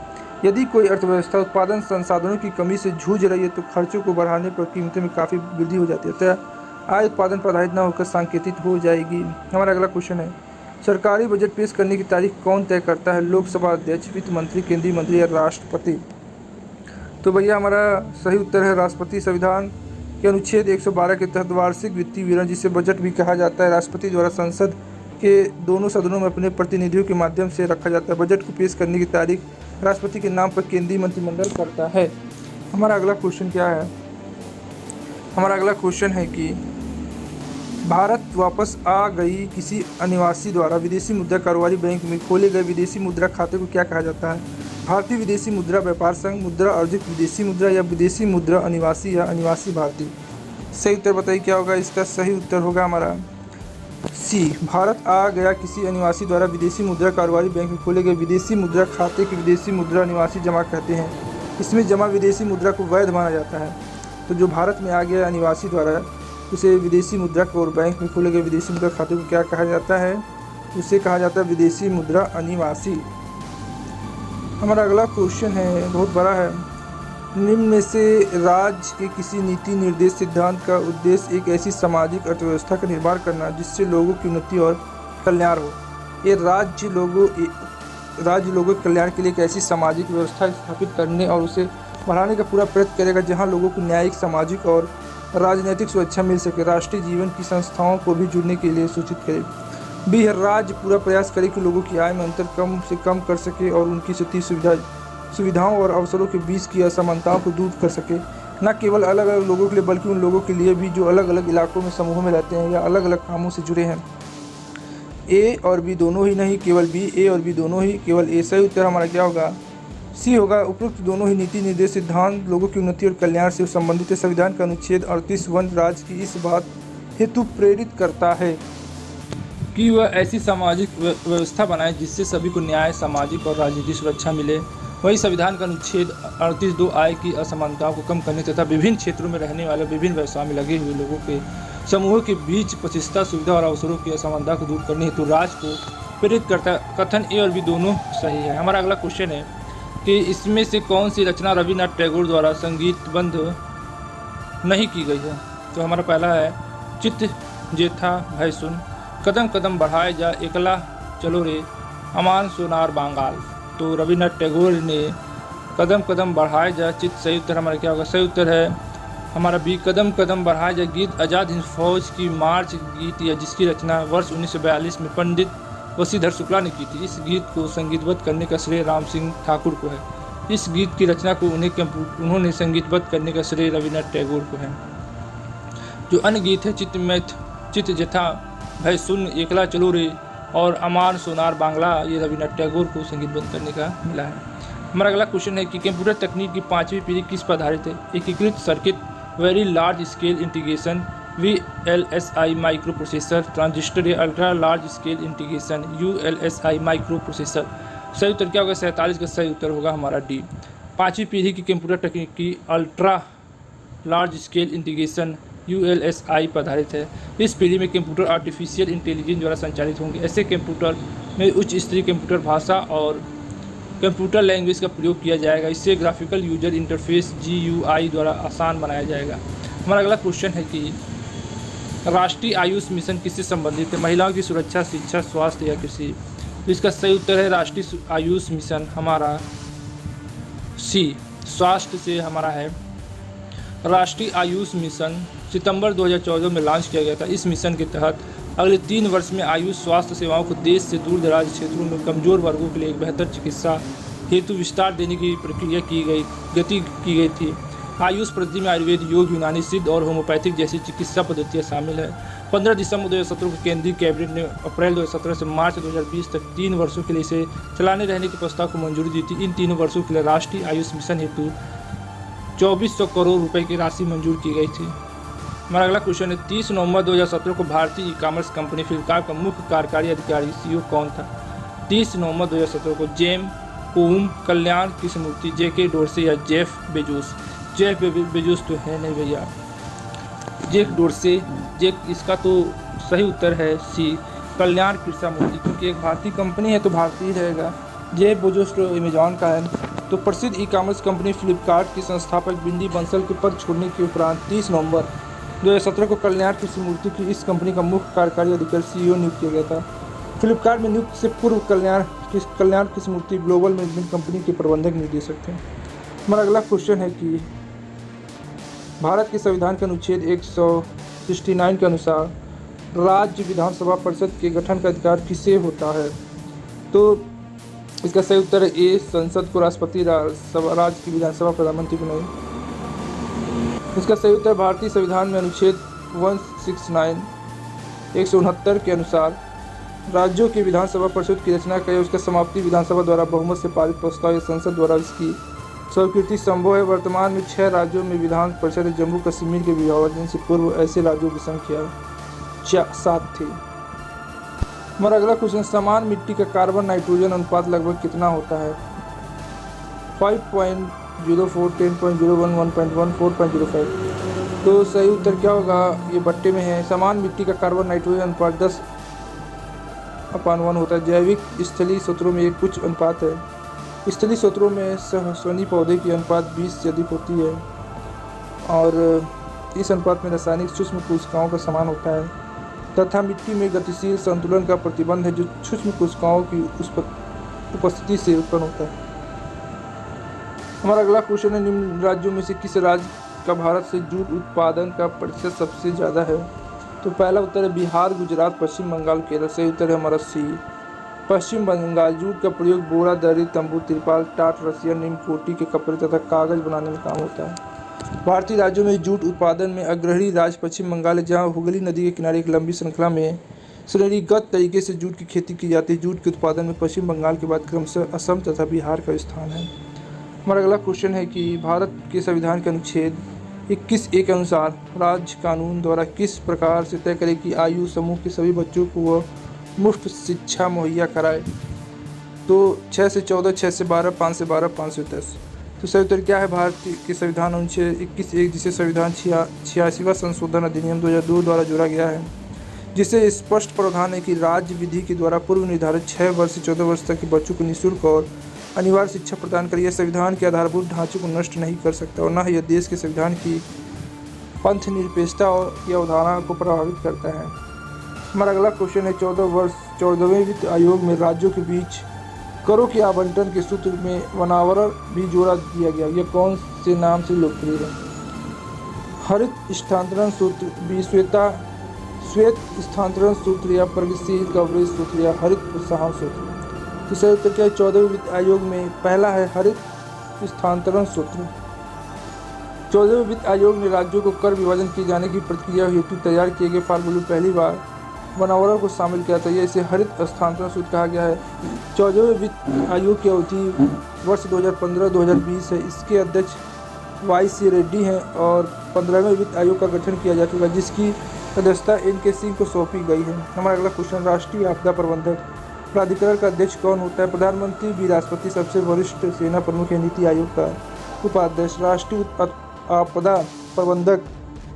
यदि कोई अर्थव्यवस्था उत्पादन संसाधनों की कमी से जूझ रही है तो खर्चों को बढ़ाने पर कीमतों में काफ़ी वृद्धि हो जाती है, अतः आय उत्पादन पर आधारित न होकर सांकेतिक हो जाएगी। हमारा अगला क्वेश्चन है सरकारी बजट पेश करने की तारीख कौन तय करता है? लोकसभा अध्यक्ष, वित्त मंत्री, केंद्रीय मंत्री या राष्ट्रपति? तो भैया हमारा सही उत्तर है राष्ट्रपति। संविधान के अनुच्छेद 112 के तहत वार्षिक वित्तीय विवरण, जिसे बजट भी कहा जाता है, राष्ट्रपति द्वारा संसद के दोनों सदनों में अपने प्रतिनिधियों के माध्यम से रखा जाता है। बजट को पेश करने की तारीख राष्ट्रपति के नाम पर केंद्रीय मंत्रिमंडल करता है। हमारा अगला क्वेश्चन क्या है? हमारा अगला क्वेश्चन है कि भारत वापस आ गई किसी अनिवासी द्वारा विदेशी मुद्रा कारोबारी बैंक में खोले गए विदेशी मुद्रा खाते को क्या कहा जाता है? भारतीय विदेशी मुद्रा व्यापार संघ, मुद्रा अर्जित विदेशी मुद्रा या विदेशी मुद्रा अनिवासी या अनिवासी भारतीय? सही उत्तर बताइए क्या होगा? इसका सही उत्तर होगा हमारा सी, भारत आ गया किसी अनिवासी द्वारा विदेशी मुद्रा कारोबारी बैंक में खोले गए विदेशी मुद्रा खाते की विदेशी मुद्रा अनिवासी जमा कहते हैं। इसमें जमा विदेशी मुद्रा को वैध माना जाता है। तो जो भारत में आ गया अनिवासी द्वारा उसे विदेशी मुद्रा को और बैंक में खोले गए विदेशी मुद्रा खाते को क्या कहा जाता है? उसे कहा जाता है विदेशी मुद्रा अनिवासी। हमारा अगला क्वेश्चन है, बहुत बड़ा है। निम्न में से राज्य के किसी नीति निर्देश सिद्धांत का उद्देश्य एक ऐसी सामाजिक अर्थव्यवस्था का निर्माण करना जिससे लोगों की उन्नति और कल्याण हो। ये राज्य लोगों के कल्याण के लिए एक ऐसी सामाजिक व्यवस्था स्थापित करने और उसे बढ़ाने का पूरा प्रयत्न करेगा जहां लोगों को न्यायिक, सामाजिक और राजनीतिक सुरक्षा मिल सके। राष्ट्रीय जीवन की संस्थाओं को भी जुड़ने के लिए सूचित करें। बी, हर राज्य पूरा प्रयास करे कि लोगों की आय में अंतर कम से कम कर सके और उनकी स्थिति सुविधाओं और अवसरों के बीच की असमानताओं को दूर कर सके, न केवल अलग अलग लोगों के लिए बल्कि उन लोगों के लिए भी जो अलग अलग इलाकों में समूहों में रहते हैं या अलग अलग कामों से जुड़े हैं। ए और बी दोनों ही नहीं, केवल बी, ए और बी दोनों ही, केवल ए। सही उत्तर हमारा क्या होगा? सी होगा। उपरोक्त दोनों ही नीति निर्देश सिद्धांत लोगों की उन्नति और कल्याण से संबंधित है। संविधान का अनुच्छेद 38 वन राज्य की इस बात हेतु प्रेरित करता है कि वह ऐसी सामाजिक व्यवस्था बनाए जिससे सभी को न्याय, सामाजिक और राजनीतिक सुरक्षा मिले। वही संविधान का अनुच्छेद 38(2) आय की असमानताओं को कम करने तथा विभिन्न क्षेत्रों में रहने वाले विभिन्न व्यवसाय में लगे हुए लोगों के समूहों के बीच प्रतिष्ठा, सुविधा और अवसरों की असमानता को दूर करने हेतु राज्य को प्रेरित करता है। कथन ए और बी दोनों सही है। हमारा अगला क्वेश्चन है कि इसमें से कौन सी रचना रविन्द्रनाथ टैगोर द्वारा संगीतबद्ध नहीं की गई है? तो हमारा पहला है चित्त जेठा भय सुन, कदम कदम बढ़ाए जा एकला चलो रे, अमान सोनार बांगाल। तो रविन्द्रनाथ टैगोर ने कदम कदम बढ़ाए जा चित्त। सही उत्तर हमारा क्या होगा? सही उत्तर है हमारा बी, कदम कदम बढ़ाए जा गीत आज़ाद हिंद फौज की मार्च गीत या जिसकी रचना वर्ष 1942 में पंडित वसीधर शुक्ला ने की थी। इस गीत को संगीतबद्ध करने का श्रेय राम सिंह ठाकुर को है। इस गीत की रचना को उन्होंने संगीतबद्ध करने का श्रेय रविन्द्रनाथ टैगोर को है। जो अन्य गीत है चित्त जथा भय सुन, एकला चलो रे और अमान सोनार बांग्ला, ये रविन्द्रनाथ टैगोर को संगीतबद्ध करने का मिला है। हमारा अगला क्वेश्चन है कि कंप्यूटर तकनीक की 5वीं पीढ़ी किस पर आधारित है? एकीकृत circuit, very large scale integration, VLSI microprocessor, transistor या ultra large scale integration, ULSI microprocessor. सही उत्तर क्या होगा? 47 का सही उत्तर होगा हमारा डी। 5वीं पीढ़ी की कंप्यूटर तकनीक की ultra large scale integration ULSI पर आधारित है। इस पीढ़ी में कंप्यूटर आर्टिफिशियल इंटेलिजेंस द्वारा संचालित होंगे। ऐसे कंप्यूटर में उच्च स्तरीय कंप्यूटर भाषा और कंप्यूटर लैंग्वेज का प्रयोग किया जाएगा। इससे ग्राफिकल यूजर इंटरफेस GUI द्वारा आसान बनाया जाएगा। हमारा अगला क्वेश्चन है कि राष्ट्रीय आयुष मिशन किससे संबंधित है? महिलाओं की सुरक्षा, शिक्षा, स्वास्थ्य या कृषि? तो इसका सही उत्तर है राष्ट्रीय आयुष मिशन हमारा सी, स्वास्थ्य से हमारा है। राष्ट्रीय आयुष मिशन सितंबर 2014 में लॉन्च किया गया था। इस मिशन के तहत अगले 3 वर्ष में आयुष स्वास्थ्य सेवाओं को देश से दूर दराज क्षेत्रों में कमजोर वर्गों के लिए एक बेहतर चिकित्सा हेतु विस्तार देने की प्रक्रिया गति की गई थी। आयुष पद्धति में आयुर्वेद, योग, यूनानी, सिद्ध और होम्योपैथिक जैसी चिकित्सा पद्धतियाँ शामिल है। 15 दिसंबर 2017 को केंद्रीय कैबिनेट ने अप्रैल 2017 से मार्च 2020 तक 3 वर्षों के लिए इसे चलाने रहने के प्रस्ताव को मंजूरी दी थी। इन 3 वर्षों के लिए राष्ट्रीय आयुष मिशन हेतु 2400 करोड़ रुपए की राशि मंजूर की गई थी। हमारा अगला क्वेश्चन है 30 नवंबर 2017 को भारतीय ई-कॉमर्स कंपनी फ्लिपकार्ट का मुख्य कार्यकारी अधिकारी CEO कौन था? 30 नवंबर 2017 को जेम कोम, कल्याण कृष्णमूर्ति, JK डोरसे या जेफ बेजोस? जेफ बेजोस तो है नहीं भैया, जेफ डोरसे। इसका तो सही उत्तर है सी, कल्याण कृष्णमूर्ति, क्योंकि एक भारतीय कंपनी है तो भारतीय रहेगा। जेफ बेजोस तो अमेजॉन का है। तो प्रसिद्ध ई-कॉमर्स कंपनी फ्लिपकार्ट की संस्थापक बिंदी बंसल के पद छोड़ने के उपरांत 30 नवंबर 2017 को कल्याण कृष्णमूर्ति की इस कंपनी का मुख्य कार्यकारी अधिकारी CEO नियुक्त किया गया था। फ्लिपकार्ट में नियुक्त से पूर्व कल्याण कृष्णमूर्ति ग्लोबल मैनेजमेंट कंपनी के प्रबंधक निदेशक थे। हमारा अगला क्वेश्चन है कि भारत के संविधान के अनुच्छेद 169 के अनुसार राज्य विधानसभा परिषद के गठन का अधिकार किसे होता है? तो इसका सही उत्तर है ए, संसद को, राष्ट्रपति, राज्य की विधानसभा, प्रधानमंत्री को नहीं। इसका सही उत्तर भारतीय संविधान में अनुच्छेद 169 के अनुसार राज्यों की विधानसभा परिषद की रचना का उसका समाप्ति विधानसभा द्वारा बहुमत से पारित प्रस्ताव या संसद द्वारा इसकी स्वीकृति संभव है। वर्तमान में 6 राज्यों में विधान परिषद है। जम्मू कश्मीर के विभाजन से पूर्व ऐसे राज्यों की संख्या 7 थी। हमारा अगला क्वेश्चन, समान मिट्टी का कार्बन नाइट्रोजन अनुपात लगभग कितना होता है? 5.04, 10.01, 1.1, 4.05। तो सही उत्तर क्या होगा? ये बट्टे में है। समान मिट्टी का कार्बन नाइट्रोजन अनुपात 10/1 होता है। जैविक स्थलीय स्रोतों में एक उच्च अनुपात है। स्थलीय स्रोतों में सहस्वनी पौधे की अनुपात 20 से अधिक होती है और इस अनुपात में रासायनिक सूक्ष्म कोशिकाओं का समान होता है तथा मिट्टी में गतिशील संतुलन का प्रतिबंध है जो सूक्ष्म कोशिकाओं की उपस्थिति से उत्पन्न होता है। हमारा अगला क्वेश्चन है, निम्न राज्यों में से किस राज्य का भारत से जूट उत्पादन का प्रतिशत सबसे ज़्यादा है? तो पहला उत्तर है बिहार, गुजरात, पश्चिम बंगाल, केरल। सही उत्तर है हमारा सी, पश्चिम बंगाल। जूट का प्रयोग बोरा, दरी, तंबू, तिरपाल, टाट, रसिया, नीम, कोटी के कपड़े तथा कागज बनाने में काम होता है। भारतीय राज्यों में जूट उत्पादन में अग्रणी राज्य पश्चिम बंगाल है, जहाँ हुगली नदी के किनारे एक लंबी श्रृंखला में श्रेणीगत तरीके से जूट की खेती की जाती है। जूट के उत्पादन में पश्चिम बंगाल के बाद क्रमशः असम तथा बिहार का स्थान है। हमारा अगला क्वेश्चन है कि भारत के संविधान के अनुच्छेद 21(a) के अनुसार राज्य कानून द्वारा किस प्रकार से तय करे कि आयु समूह के सभी बच्चों को वह मुफ्त शिक्षा मुहैया कराए? तो 6 से 14, 6 से 12, 5 से 12, 5 से 10। तो सही उत्तर क्या है? भारत के संविधान अनुच्छेद 21(1), जिसे संविधान 86वां संशोधन अधिनियम 2002 द्वारा जोड़ा गया है, जिसे स्पष्ट प्रावधान है कि राज्य विधि के द्वारा पूर्व निर्धारित 6 वर्ष से 14 वर्ष तक के बच्चों को निःशुल्क और अनिवार्य शिक्षा प्रदान करिए। यह संविधान के आधारभूत ढांचे को नष्ट नहीं कर सकता और न ही यह देश के संविधान की पंथ निरपेक्षता की अवधारणा को प्रभावित करता है। हमारा अगला क्वेश्चन है 14वें वित्त आयोग में राज्यों के बीच करों के आवंटन के सूत्र में वनावरण भी जोड़ा दिया गया। यह कौन से नाम से लोकप्रिय है? हरित स्थानांतरण सूत्र, बी श्वेत स्थानांतरण सूत्र, या प्रगतिशील कवरेज सूत्र, या हरित प्रोत्साहन सूत्र। तो सही उत्तर क्या है? 14वें वित्त आयोग में पहला है हरित स्थानांतरण सूत्र। 14वें वित्त आयोग ने राज्यों को कर विभाजन किए जाने की प्रक्रिया हेतु तैयार किए गए फार्मूले पहली बार वनावरण को शामिल किया था। यह इसे हरित स्थानांतरण सूत्र कहा गया है। 14वें वित्त आयोग की अवधि वर्ष 2015-2020 है। इसके अध्यक्ष YC रेड्डी हैं और 15वें वित्त आयोग का गठन किया जा चुका है, जिसकी सदस्यता NK सिंह को सौंपी गई है। हमारा अगला क्वेश्चन, राष्ट्रीय आपदा प्रबंधक प्राधिकरण का अध्यक्ष कौन होता है? प्रधानमंत्री, भी राष्ट्रपति, सबसे वरिष्ठ सेना प्रमुख या नीति आयोग का उपाध्यक्ष। राष्ट्रीय आपदा प्रबंधक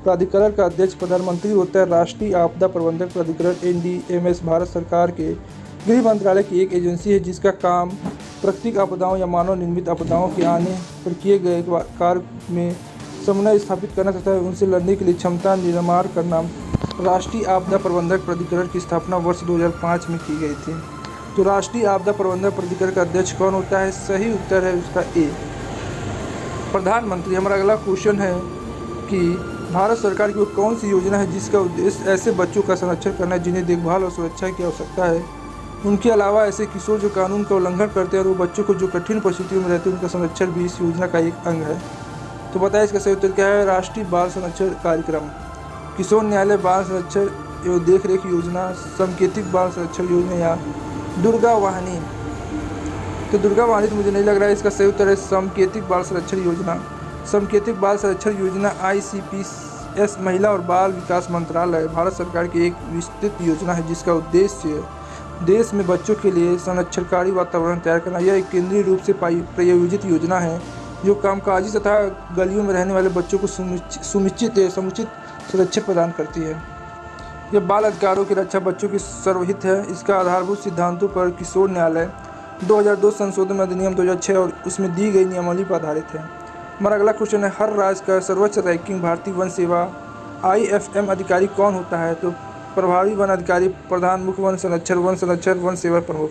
प्राधिकरण का अध्यक्ष प्रधानमंत्री होता है। राष्ट्रीय आपदा प्रबंधक प्राधिकरण NDMS भारत सरकार के गृह मंत्रालय की एक एजेंसी है, जिसका काम प्राकृतिक आपदाओं या मानव निर्मित आपदाओं के आने पर किए गए कार्य में समन्वय स्थापित करना तथा उनसे लड़ने के लिए क्षमता निर्माण करना। राष्ट्रीय आपदा प्रबंधक प्राधिकरण की स्थापना वर्ष 2005 में की गई थी। तो राष्ट्रीय आपदा प्रबंधक प्राधिकरण का अध्यक्ष कौन होता है? सही उत्तर है उसका ए, प्रधानमंत्री। हमारा अगला क्वेश्चन है कि भारत सरकार की वो कौन सी योजना है जिसका उद्देश्य ऐसे बच्चों का संरक्षण करना है जिन्हें देखभाल और सुरक्षा की आवश्यकता है। उनके अलावा ऐसे किशोर जो कानून का उल्लंघन करते हैं और वो बच्चों को जो कठिन परिस्थितियों में रहते हैं उनका संरक्षण भी इस योजना का एक अंग है। तो बताइए इसका सही उत्तर क्या है? राष्ट्रीय बाल संरक्षण कार्यक्रम, किशोर न्यायालय बाल संरक्षण एवं देखरेख योजना, समकेतिक बाल संरक्षण योजना, या दुर्गा वाहिनी। तो दुर्गा वाहिनी तो मुझे नहीं लग रहा है। इसका सही उत्तर है समकेतिक बाल संरक्षण योजना। समकेतिक बाल संरक्षण योजना ICPS महिला और बाल विकास मंत्रालय भारत सरकार की एक विस्तृत योजना है, जिसका उद्देश्य देश में बच्चों के लिए संरक्षणकारी वातावरण तैयार करना। यह एक केंद्रीय रूप से प्रायोजित योजना है जो कामकाजी तथा गलियों में रहने वाले बच्चों को समुचित सुरक्षा प्रदान करती है। यह बाल अधिकारों की रक्षा बच्चों की सर्वहित है। इसका आधारभूत सिद्धांतों पर किशोर न्यायालय 2002 संशोधन अधिनियम 2006 और उसमें दी गई नियमावली पर आधारित है। हमारा अगला क्वेश्चन है, हर राज्य का सर्वोच्च रैंकिंग भारतीय वन सेवा IFM अधिकारी कौन होता है? तो प्रभारी वन अधिकारी, प्रधान मुख्य वन संरक्षक, वन सेवा प्रमुख।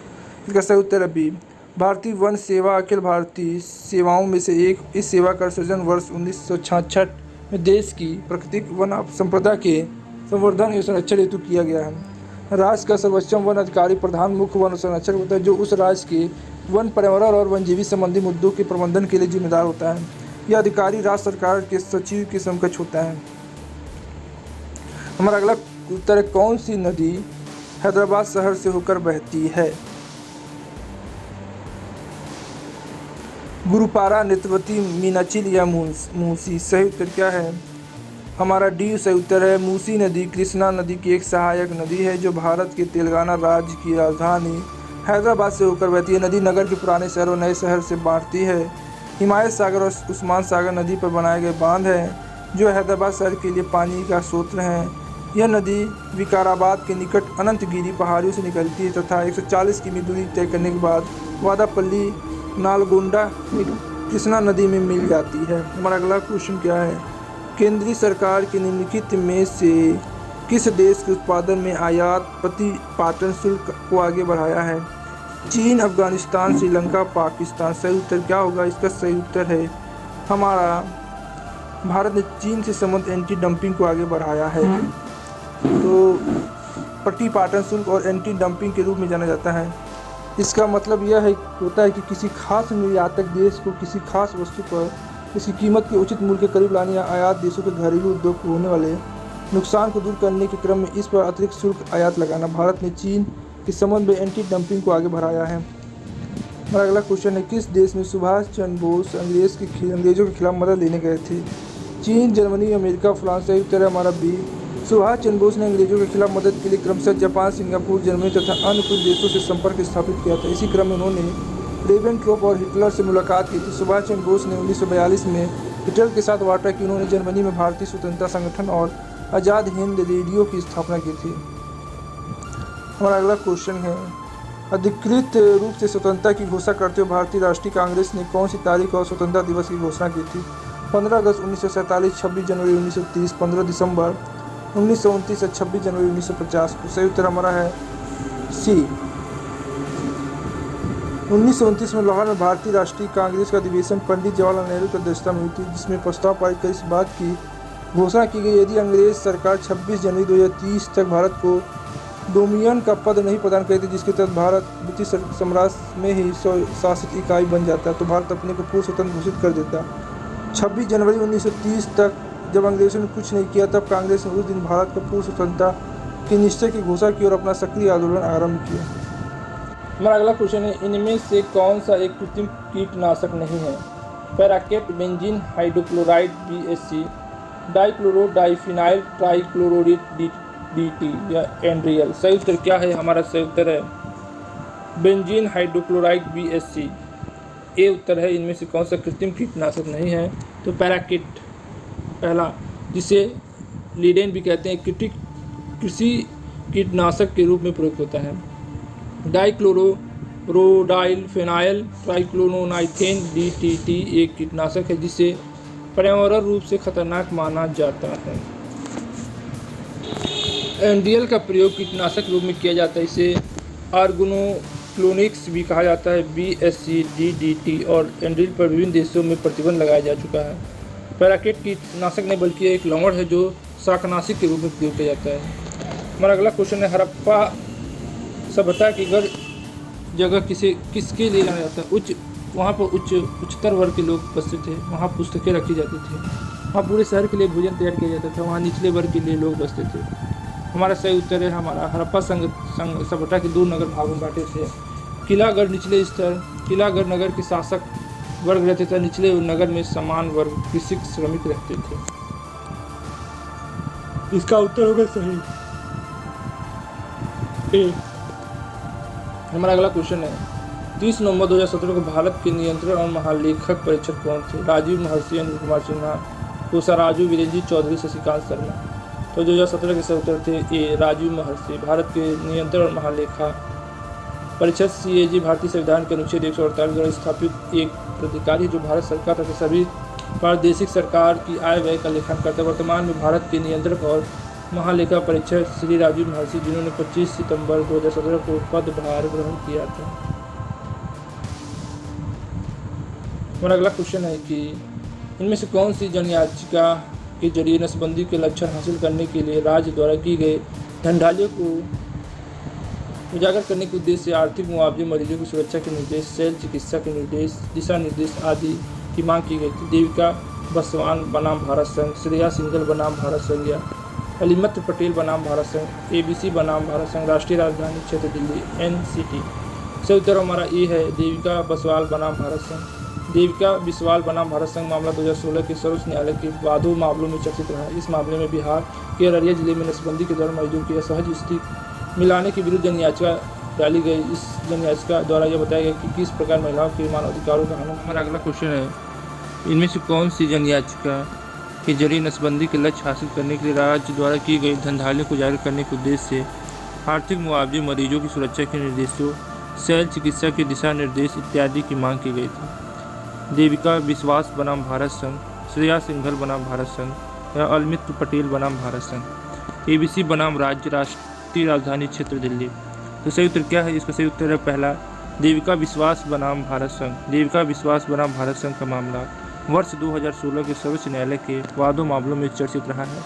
इसका सही उत्तर है बी, भारतीय वन सेवा अखिल भारतीय सेवाओं में से एक। इस सेवा का सृजन वर्ष 1966 में देश की प्राकृतिक वन संपदा के संवर्धन एवं संरक्षण हेतु किया गया है। राज्य का सर्वोच्चम वन अधिकारी प्रधान मुख्य वन संरक्षक होता है, जो उस राज्य के वन, पर्यावरण और वन्यजीवी संबंधी मुद्दों के प्रबंधन के लिए जिम्मेदार होता है। यह अधिकारी राज्य सरकार के सचिव के समकक्ष होता है। हमारा अगला उत्तर है, कौन सी नदी हैदराबाद शहर से होकर बहती है? गुरुपारा, नेत्रवती, मीनाचिल या मूसी। सही उत्तर क्या है? हमारा डी सही उत्तर है। मूसी नदी कृष्णा नदी की एक सहायक नदी है जो भारत के तेलंगाना राज्य की राजधानी हैदराबाद से होकर बहती है। नदी नगर के पुराने शहर और नए शहर से बांटती है। हिमायत सागर और उस्मान सागर नदी पर बनाए गए बांध हैं जो हैदराबाद शहर के लिए पानी का स्रोत हैं। यह नदी विकाराबाद के निकट अनंतगिरी पहाड़ियों से निकलती है तथा 140 किमी दूरी तय करने के बाद वादापल्ली नालगोंडा कृष्णा नदी में मिल जाती है। हमारा अगला क्वेश्चन क्या है, केंद्रीय सरकार के निम्नलिखित में से किस देश के उत्पादन में आयात प्रतिपाटन शुल्क को आगे बढ़ाया है? चीन, अफगानिस्तान, श्रीलंका, पाकिस्तान। सही उत्तर क्या होगा? इसका सही उत्तर है हमारा भारत ने चीन से संबंध एंटी डंपिंग को आगे बढ़ाया है। तो पट्टी पाटन शुल्क और एंटी डंपिंग के रूप में जाना जाता है। इसका मतलब यह होता है कि किसी खास निर्यातक देश को किसी खास वस्तु पर इसकी कीमत के उचित मूल्य के करीब लाने या आयात देशों के घरेलू उद्योग को होने वाले नुकसान को दूर करने के क्रम में इस पर अतिरिक्त शुल्क आयात लगाना। भारत ने चीन के संबंध में एंटी डंपिंग को आगे बढ़ाया है। हमारा अगला क्वेश्चन है, किस देश में सुभाष चंद्र बोस अंग्रेजों के खिलाफ मदद लेने गए थे? चीन, जर्मनी, अमेरिका, फ्रांस। सही उत्तर है हमारा बी। सुभाष चंद्र बोस ने अंग्रेजों के खिलाफ मदद के लिए क्रमशः जापान, सिंगापुर, जर्मनी तथा अन्य कुछ देशों से संपर्क स्थापित किया था। इसी क्रम में उन्होंने रिबेनट्रोप और हिटलर से मुलाकात की थी। सुभाष चंद्र बोस ने 1942 में हिटलर के साथ वार्ता की। उन्होंने जर्मनी में भारतीय स्वतंत्रता संगठन और आज़ाद हिंद रेडियो की स्थापना की थी। हमारा अगला क्वेश्चन है, अधिकृत रूप से स्वतंत्रता की घोषणा करते हुए भारतीय राष्ट्रीय कांग्रेस ने कौन सी तारीख और स्वतंत्रता दिवस की घोषणा की थी? 15 अगस्त 1947, 26 जनवरी 1930, 15 दिसंबर 1929 और 26 जनवरी 1950 को। सही उत्तर हमारा है सी। 1929 में लाहौर में भारतीय राष्ट्रीय कांग्रेस का अधिवेशन पंडित जवाहरलाल नेहरू की अध्यक्षता में हुई थी, जिसमें प्रस्ताव पारित कर इस बात की घोषणा की गई, यदि अंग्रेज सरकार 26 जनवरी 2030 तक भारत को डोमिनियन का पद नहीं प्रदान करती, जिसके तहत भारत ब्रिटिश साम्राज्य में ही शासित इकाई बन जाता, तो भारत अपने को पूर्ण स्वतंत्र घोषित कर देता। 26 जनवरी 1930 तक जब अंग्रेजों ने कुछ नहीं किया, तब कांग्रेस ने उस दिन भारत को पूर्ण स्वतंत्रता के निश्चय की घोषणा की और अपना सक्रिय आंदोलन आरंभ किया। हमारा अगला क्वेश्चन है, इनमें से कौन सा एक कृत्रिम कीटनाशक नहीं है? Paraquat, benzene hydrochloride BHC, dichloro diphenyl trichloroethane DT या एंड्रियल। सही उत्तर क्या है? हमारा सही उत्तर है बेंजीन हाइड्रोक्लोराइड BHC। ए उत्तर है। इनमें से कौन सा कृत्रिम कीटनाशक नहीं है? तो पैराकेट पहला, जिसे लीडेन भी कहते हैं, कृषि कीटनाशक के रूप में प्रयुक्त होता है। डाइक्लोरो रोडाइल फेनाइल ट्राइक्लोरोनाइथेन DTT एक कीटनाशक है जिसे पर्यावरण रूप से खतरनाक माना जाता है। एंड्रियल का प्रयोग कीटनाशक रूप में किया जाता है, इसे ऑर्गेनोक्लोनिक्स भी कहा जाता है। BHC DDT और एंड्रियल पर विभिन्न देशों में प्रतिबंध लगाया जा चुका है। पैराकेट कीटनाशक नहीं बल्कि एक लवण है जो शाकनाशी के रूप में प्रयोग किया जाता है। हमारा अगला क्वेश्चन है, हड़प्पा सभ्यता की जगह किसके लिए जाना जाता है? वहाँ पर उच्चतर वर्ग के लोग बसते थे, वहाँ पुस्तकें रखी जाती थी, वहाँ पूरे शहर के लिए भोजन तैयार किया जाता था, वहाँ निचले वर्ग के लिए लोग बसते थे। हमारा सही उत्तर है हमारा हड़प्पा सभ्यता के 2 नगर भागों में बांटे थे। किलागढ़ निचले स्तर, किलागढ़ नगर के शासक वर्ग रहते थे, निचले नगर में समान वर्ग कृषि श्रमिक रहते थे। इसका उत्तर होगा सही ए। हमारा अगला क्वेश्चन है, 30 नवंबर 2017 को भारत के नियंत्रण और महालेखक परीक्षक कौन थे? राजीव महर्षि, अनिल कुमार सिन्हा, कोसाराजू, वीरेंद्र चौधरी, शशिकांत शर्मा। तो 2017 के सही उत्तर थे ए राजीव महर्षि। भारत के नियंत्रण और महालेखा परिषद CAG भारतीय संविधान के अनुच्छेद 148 द्वारा स्थापित एक प्राधिकारी जो भारत सरकार तथा सभी प्रादेशिक सरकार की आय व्यय का लेखन करता है। वर्तमान में भारत के नियंत्रक और महालेखा परीक्षक श्री राजीव महर्षि, जिन्होंने 25 सितंबर 2017 को पदभार ग्रहण किया था। हमारा अगला क्वेश्चन है कि इनमें से कौन सी जन याचिका के जरिए नसबंदी के लक्ष्य हासिल करने के लिए राज्य द्वारा की गई धनढालियों को उजागर करने के उद्देश्य से आर्थिक मुआवजे, मरीजों की सुरक्षा के निर्देश, शैल चिकित्सा के निर्देश, दिशा निर्देश आदि की मांग की गई थी? देविका बसवान बनाम भारत संघ, श्रेया सिंघल बनाम भारत संघ या अलीमत पटेल बनाम भारत संघ, ABC बनाम भारत संघ, राष्ट्रीय राजधानी क्षेत्र दिल्ली NCT। सही उत्तर हमारा ए है देविका बसवाल बनाम भारत संघ। देविका बिस्वाल बनाम भारत संघ मामला 2016 के सर्वोच्च न्यायालय के वादों मामलों में चर्चित रहा। इस मामले में बिहार के अररिया जिले में नसबंदी के दौरान मजदूर की असहज स्थिति मिलाने के विरुद्ध जन याचिका डाली गई। इस जन याचिका द्वारा यह बताया गया कि किस प्रकार महिलाओं के मानवाधिकारों का हनन। हमारा अगला क्वेश्चन है, इनमें से कौन सी जन याचिका के जरिए नसबंदी के लक्ष्य हासिल करने के लिए राज्य द्वारा की गई धनढालियों को उजागर करने के उद्देश्य से आर्थिक मुआवजे, मरीजों की सुरक्षा के निर्देशों, शैल चिकित्सा के दिशा निर्देश इत्यादि की मांग की गई थी? देविका विश्वास बनाम भारत संघ, श्रेया सिंघल बनाम भारत संघ या अलिमित पटेल बनाम भारत संघ, ABC बनाम राज्य राष्ट्रीय राजधानी क्षेत्र दिल्ली। तो सही उत्तर क्या है? इसका सही उत्तर है पहला, देविका विश्वास बनाम भारत संघ। देविका विश्वास बनाम भारत संघ का मामला वर्ष 2016 के सर्वोच्च न्यायालय के वादों मामलों में चर्चित रहा है।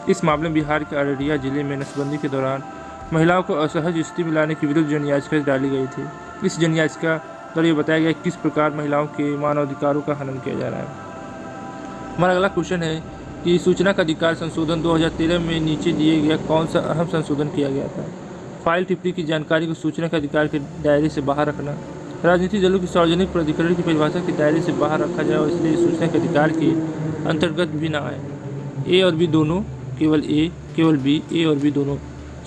इस मामले में बिहार के अररिया जिले में नसबंदी के दौरान महिलाओं को असहज स्थिति में लाने के विरुद्ध जन याचिका डाली गई थी। इस जन याचिका द्वारा ये बताया गया किस प्रकार महिलाओं के मानवाधिकारों का हनन किया जा रहा है। हमारा अगला क्वेश्चन है कि सूचना का अधिकार संशोधन 2013 में नीचे दिए गया कौन सा अहम संशोधन किया गया था। फाइल टिप्पणी की जानकारी को सूचना के अधिकार के दायरे से बाहर रखना, राजनीतिक दलों की सार्वजनिक प्राधिकरण की परिभाषा के दायरे से बाहर रखा जाए और इसलिए सूचना के अधिकार के अंतर्गत भी ना आए। ए और बी दोनों, केवल ए, केवल बी, ए और बी दोनों।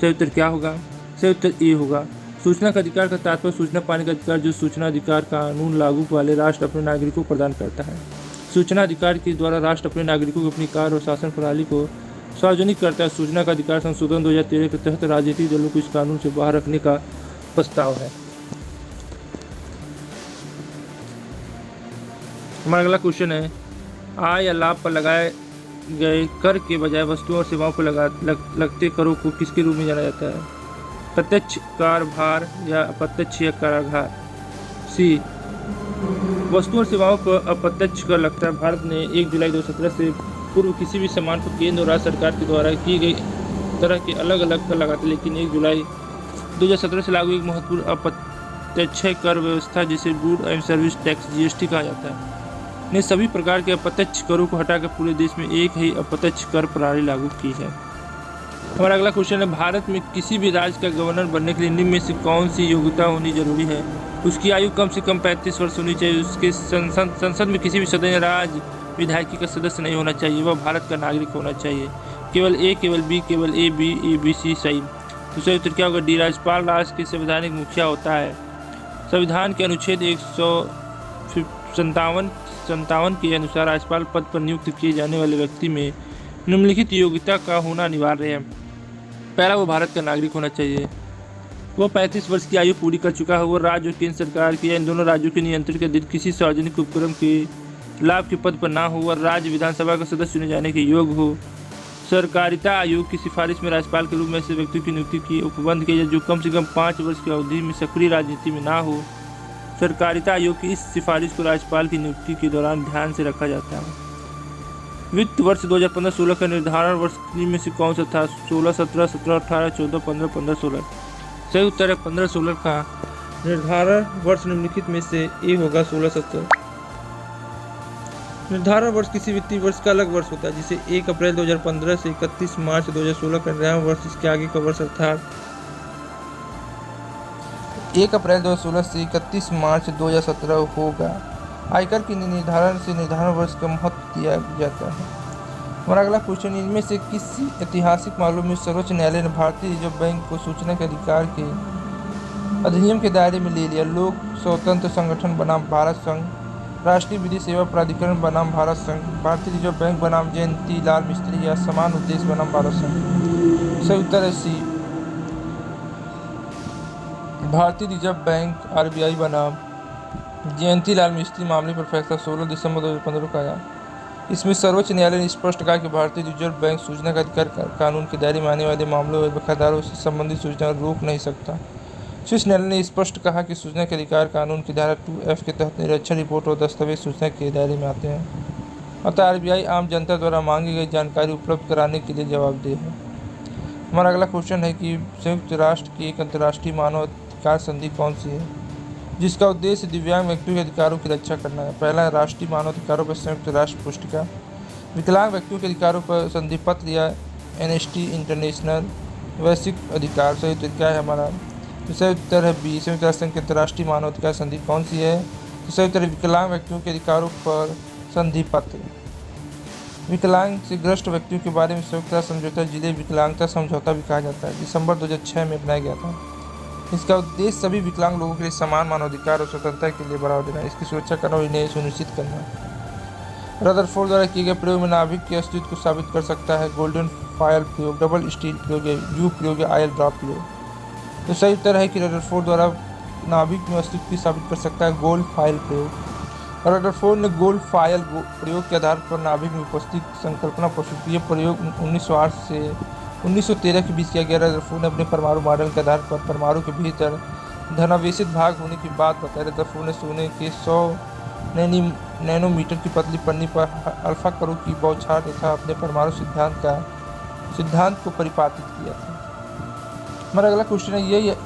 सही उत्तर क्या होगा? सही उत्तर ए होगा। सूचना का अधिकार का तात्पर्य सूचना पाने का अधिकार जो सूचना अधिकार कानून लागू वाले राष्ट्र अपने नागरिकों को प्रदान करता है। सूचना अधिकार के द्वारा राष्ट्र अपने नागरिकों को अपनी कार्य और शासन प्रणाली को सार्वजनिक करता है। सूचना का अधिकार संशोधन 2013 के तहत राजनीतिक दलों को इस कानून से बाहर रखने का प्रस्ताव है। हमारा अगला क्वेश्चन है आय या लाभ पर लगाए गए कर के बजाय वस्तुओं और सेवाओं पर लगते करों को किसके रूप में जाना जाता है? प्रत्यक्ष कर भार या अप्रत्यक्ष कराधान। सी, वस्तुओं और सेवाओं पर अप्रत्यक्ष कर लगता है। भारत ने 1 जुलाई 2017 से पूर्व किसी भी सामान पर केंद्र और राज्य सरकार के द्वारा की गई तरह के अलग अलग कर लगाते, लेकिन 1 जुलाई 2017 से लागू एक महत्वपूर्ण अप्रत्यक्ष कर व्यवस्था जिसे good and service tax GST कहा जाता है ने सभी प्रकार के अप्रत्यक्ष करों को हटाकर पूरे देश में एक ही अप्रत्यक्ष कर प्रणाली लागू की है। हमारा अगला क्वेश्चन है भारत में किसी भी राज्य का गवर्नर बनने के लिए निम्न में से कौन सी योग्यता होनी जरूरी है? उसकी आयु कम से कम 35 वर्ष होनी चाहिए। उसके संसद में किसी भी सदस्य राज्य विधायकी का सदस्य नहीं होना चाहिए। वह भारत का नागरिक होना चाहिए। केवल ए, केवल बी, केवल A B, A B C सही। दूसरा उत्तर क्या होगा? डी, राज्यपाल राष्ट्र के संवैधानिक मुखिया होता है। संविधान के अनुच्छेद 157 के अनुसार राज्यपाल पद पर नियुक्त किए जाने वाले व्यक्ति में निम्नलिखित योग्यता का होना अनिवार्य है। पहला, वो भारत का नागरिक होना चाहिए। वो 35 वर्ष की आयु पूरी कर चुका है। वो राज्य और केंद्र सरकार के या इन दोनों राज्यों के नियंत्रण के अधीन किसी सार्वजनिक उपक्रम के लाभ के पद पर ना हो। वह राज्य विधानसभा का सदस्य चुने जाने के योग्य हो। सहकारिता आयोग की सिफारिश में राज्यपाल के रूप में ऐसे व्यक्ति की नियुक्ति की उपबंध किया जाए जो कम से कम 5 वर्ष की अवधि में सक्रिय राजनीति में ना हो। सहकारिता आयोग की इस सिफारिश को राज्यपाल की नियुक्ति के दौरान ध्यान से रखा जाता है। वित्त वर्ष 2015-16 का निर्धारण वर्ष में से कौन सा था? 16, 17, 17, 18, 14, 15, 15, 16। सही उत्तर है 15-16 का निर्धारण वर्ष निम्नलिखित में से ए होगा 16-17। निर्धारण वर्ष किसी वित्तीय वर्ष का अलग वर्ष होता है जिसे 1 अप्रैल 2015 से 31 मार्च 2016 का निर्धारण वर्ष इसके आगे का वर्ष अर्थात 1 अप्रैल 2016 से 31 मार्च 2017 होगा। आयकर के निर्धारण से निर्धारण वर्ष का महत्व दिया जाता है। हमारा अगला क्वेश्चन, इनमें से किसी ऐतिहासिक मामलों में सर्वोच्च न्यायालय ने भारतीय रिजर्व बैंक को सूचना के अधिकार के अधिनियम के दायरे में ले लिया? लोक स्वतंत्र संगठन बनाम भारत संघ, राष्ट्रीय विधि सेवा प्राधिकरण बनाम भारत संघ, भारतीय रिजर्व बैंक बनाम जयंती लाल मिस्त्री या समान उद्देश्य बनाम भारत संघ। सही उत्तर है सी, भारतीय रिजर्व बैंक RBI बनाम जयंती लाल मिस्त्री मामले पर फैसला 16 दिसंबर 2015 का आया। इसमें सर्वोच्च न्यायालय ने स्पष्ट कहा कि भारतीय रिजर्व बैंक सूचना का अधिकार कानून के दायरे में आने वाले मामलों और बकायदारों से संबंधित सूचना रोक नहीं सकता। शीर्ष न्यायालय ने स्पष्ट कहा कि सूचना के अधिकार कानून की धारा 2F के तहत निरीक्षण रिपोर्ट और दस्तावेज सूचना के दायरे में आते हैं। अतः RBI आम जनता द्वारा मांगी गई जानकारी उपलब्ध कराने के लिए जवाबदेह है। हमारा अगला क्वेश्चन है कि संयुक्त राष्ट्र की एक अंतर्राष्ट्रीय मानव अधिकार संधि कौन सी है जिसका उद्देश्य दिव्यांग व्यक्तियों के अधिकारों की रक्षा करना है? पहला, राष्ट्रीय मानव अधिकारों पर संयुक्त राष्ट्र पुस्तिका, विकलांग व्यक्तियों के अधिकारों पर संधि पत्र या एमनेस्टी इंटरनेशनल वैश्विक अधिकार। सही उत्तर क्या है हमारा? सही उत्तर है बी, संयुक्त राष्ट्र संघ की अंतर्राष्ट्रीय मानव अधिकार संधि कौन सी है? तो सही उत्तर है विकलांग व्यक्तियों के अधिकारों पर संधि पत्र। विकलांग से ग्रस्त व्यक्तियों के बारे में संयुक्त राष्ट्र समझौता जिले विकलांगता समझौता भी कहा जाता है, दिसंबर 2006 में बनाया गया था। इसका उद्देश्य सभी विकलांग लोगों के लिए समान मानवाधिकार और स्वतंत्रता के लिए बढ़ावा देना, इसकी सुरक्षा करना और इन्हें सुनिश्चित करना। रदरफोर्ड द्वारा किए गए प्रयोग में नाभिक के अस्तित्व को साबित कर सकता है। गोल्डन फायल प्रयोग, डबल स्टील प्रयोग, यू प्रयोग या आयल ड्रॉप प्रयोग। तो सही उत्तर है कि रदरफोर्ड द्वारा नाभिक में अस्तित्व की साबित कर सकता है गोल्ड फायल प्रयोग। रदरफोर्ड ने गोल्ड फायल प्रयोग के आधार पर नाभिक में उपस्थित संकल्पना प्रस्तुत की। यह प्रयोग 1908 से 1913 के बीच किया गया। रदरफोर्ड ने अपने परमाणु मॉडल के आधार पर परमाणु के भीतर धनावेशित भाग होने की बात बताई। रदरफोर्ड ने सोने के 100 नैनोमीटर की पतली पन्नी पर अल्फा कणों की बौछार तथा अपने परमाणु सिद्धांत को परिपाटित किया था। हमारा अगला क्वेश्चन है, ये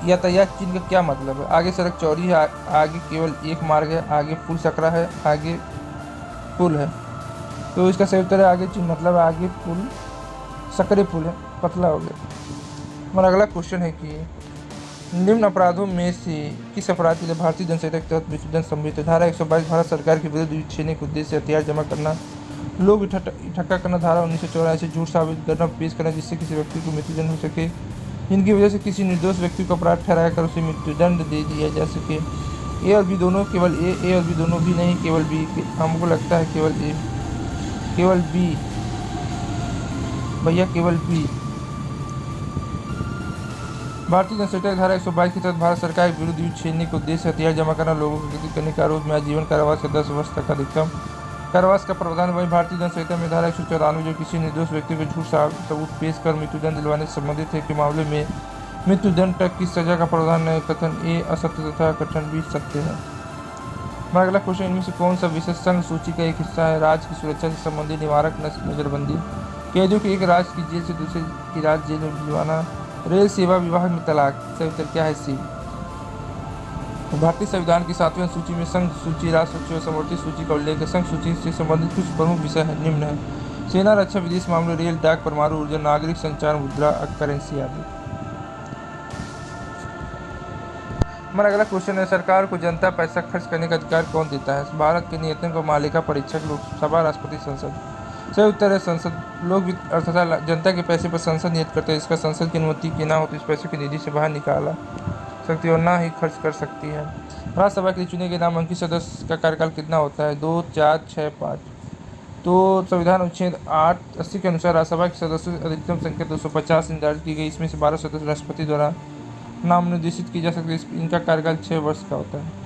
यातायात चिन्ह का क्या मतलब है? आगे सड़क चौड़ी है, आगे केवल एक मार्ग है, आगे पुल सकरा है, आगे पुल है। तो इसका सही उत्तर है आगे चिन्ह मतलब आगे पुल सकरे पुल है, पतला हो गया। हमारा अगला क्वेश्चन है कि निम्न अपराधों में से किस अपराध के लिए भारतीय दंड संहिता के तहत मृत्युदंड सम्मिलित है? धारा 122 भारत सरकार के विरुद्ध छीनने के उद्देश्य से हथियार जमा करना, लोग इकट्ठा करना, धारा 1984 झूठ साबित करना पेश करना जिससे किसी व्यक्ति को मृत्युदंड हो सके, जिनकी वजह से किसी निर्दोष व्यक्ति को अपराध ठहराया कर उसे मृत्युदंड दे दिया जा सके। ए और बी दोनों, केवल ए और बी दोनों भी नहीं, केवल बी। हमको लगता है केवल ए, केवल बी भैया, केवल बी। भारतीय दंड संहिता धारा 122 के तहत भारत सरकार के विरुद्ध युद्ध छेड़ने के उद्देश्य से हथियार जमा करना, लोगों को गति करने के आरोप में आजीवन कारावास का 10 वर्ष तक अधिकतम कारावास का प्रावधान। वहीं भारतीय दंड संहिता में धारा 194 जो किसी निर्दोष व्यक्ति को झूठ सबूत पेश कर मृत्युदंड दिलवाने से संबंधित है के मामले में मृत्युदंड तक की सजा का प्रावधान है। कथन ए असत्य तथा कथन बी सत्य है। हमारा अगला क्वेश्चन, इनमें से कौन सा विषय संघ सूची का एक हिस्सा है? राज्य की सुरक्षा से संबंधित निवारक नजरबंदी, कैदियों को एक राज्य की जेल से दूसरे की राज्य जेल में भिजवाना, रेल सेवा, विवाह में तलाक। सही उत्तर क्या है? सी। भारतीय संविधान की 7वीं अनुसूची में संघ सूची, राष्ट्र सूची और समवर्ती सूची का उल्लेख है। संघ सूची से संबंधित कुछ प्रमुख विषय निम्न है: सेना, रक्षा, विदेश मामले, रेल, डाक, परमाणु ऊर्जा, नागरिक संचार, मुद्रा, करेंसी आदि। हमारा अगला क्वेश्चन है, सरकार को जनता पैसा खर्च करने का अधिकार कौन देता है? भारत के नियंत्रण को मालिका परीक्षक, लोकसभा, राष्ट्रपति, संसद। सही उत्तर है संसद। लोक वित्त अर्थात जनता के पैसे पर संसद नियत करते हैं। इसका संसद की अनुमति के ना हो तो इस पैसे की निधि से बाहर निकाला सकती है और ना ही खर्च कर सकती है। राज्यसभा के लिए चुने गए नामांकित सदस्य का कार्यकाल कितना होता है? 2, 4, 6, 5। तो संविधान अनुच्छेद 880 के अनुसार राज्यसभा के सदस्यों की अधिकतम संख्या 250 निर्धारित की गई। इसमें से 12 सदस्य राष्ट्रपति द्वारा नाम निर्देशित की जा सकती है। इनका कार्यकाल 6 वर्ष का होता है।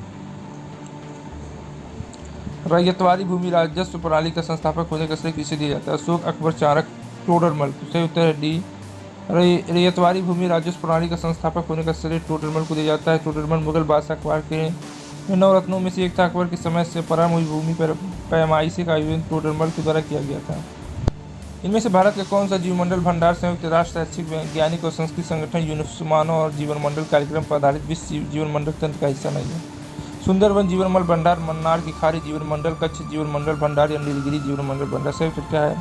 रैयतवाड़ी भूमि राजस्व प्रणाली का संस्थापक होने का श्रेय किसे दिया जाता है? अशोक, अकबर, चाणक्य, टोडरमल। सही उत्तर है डी। रैयतवाड़ी भूमि राजस्व प्रणाली का संस्थापक होने का श्रेय टोडरमल को दिया जाता है। टोडरमल मुगल बादशाह अकबर के 9 रत्नों में से एक था। अकबर के समय से प्रारंभ हुई भूमि पर पैमाइशी का आयोजन टोडरमल के द्वारा किया गया था। इनमें से भारत का कौन सा जीवमंडल भंडार संयुक्त राष्ट्र शैक्षिक वैज्ञानिक और संस्कृति संगठन यूनेस्को मानव और जीवनमंडल कार्यक्रम पर आधारित विश्व जीवनमंडल तंत्र का हिस्सा नहीं है? सुंदरवन जीवनमंडल भंडार, मन्नार की खाड़ी जीवनमंडल, कच्छ जीवनमंडल भंडार या नीलगिरी जीवनमंडल भंडार। सही उत्तर क्या है?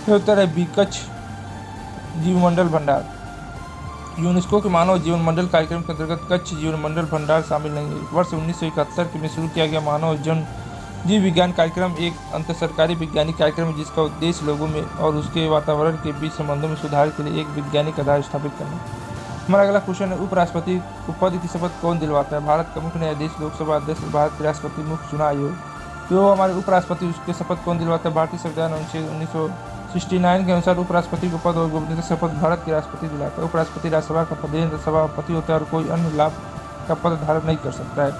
सही उत्तर है बी, कच्छ जीवमंडल भंडार। यूनेस्को के मानव जीवनमंडल कार्यक्रम के अंतर्गत कच्छ जीवनमंडल भंडार शामिल नहीं है। वर्ष 1971 में शुरू किया गया मानव जीव विज्ञान कार्यक्रम एक अंतरसरकारी वैज्ञानिक कार्यक्रम है जिसका उद्देश्य लोगों में और उसके वातावरण के बीच संबंधों में सुधार के लिए एक वैज्ञानिक आधार स्थापित करना। हमारा अगला क्वेश्चन है, उपराष्ट्रपति को पद की शपथ कौन दिलवाता है? भारत का मुख्य न्यायाधीश, लोकसभा अध्यक्ष, भारत के राष्ट्रपति, मुख्य चुनाव आयोग। तो हमारे उपराष्ट्रपति उसके शपथ कौन दिलवाता है? भारतीय संविधान अनुच्छेद 1969 के अनुसार उपराष्ट्रपति को पद और गोपनीयता शपथ भारत के राष्ट्रपति दिलाता है। उपराष्ट्रपति राज्यसभा का पदेन सभापति होता है और कोई अन्य लाभ का पद धारण नहीं कर सकता है।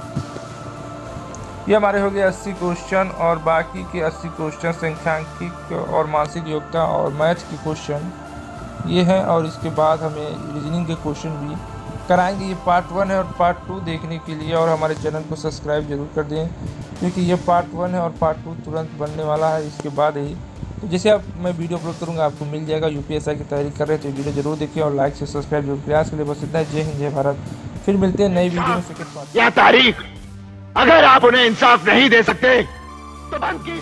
ये हमारे हो गए 80 क्वेश्चन और बाकी के 80 क्वेश्चन सांख्यिक और मानसिक योग्यता और मैथ के क्वेश्चन ये हैं और इसके बाद हमें रीजनिंग के क्वेश्चन भी कराएंगे। ये पार्ट 1 है और पार्ट 2 देखने के लिए और हमारे चैनल को सब्सक्राइब जरूर कर दें क्योंकि ये पार्ट 1 है और पार्ट 2 तुरंत बनने वाला है इसके बाद ही। तो जैसे अब मैं वीडियो अपलोड करूँगा आपको मिल जाएगा। यूपीएससी की तैयारी कर रहे हैं तो वीडियो जरूर देखिए और लाइक से सब्सक्राइब जरूर। प्रयास के लिए बस इतना है। जय हिंद, जय भारत। फिर मिलते हैं नई वीडियो में सेकंड पार्ट। या तारीख, अगर आप उन्हें इंसाफ नहीं दे सकते तो बंद कीजिए।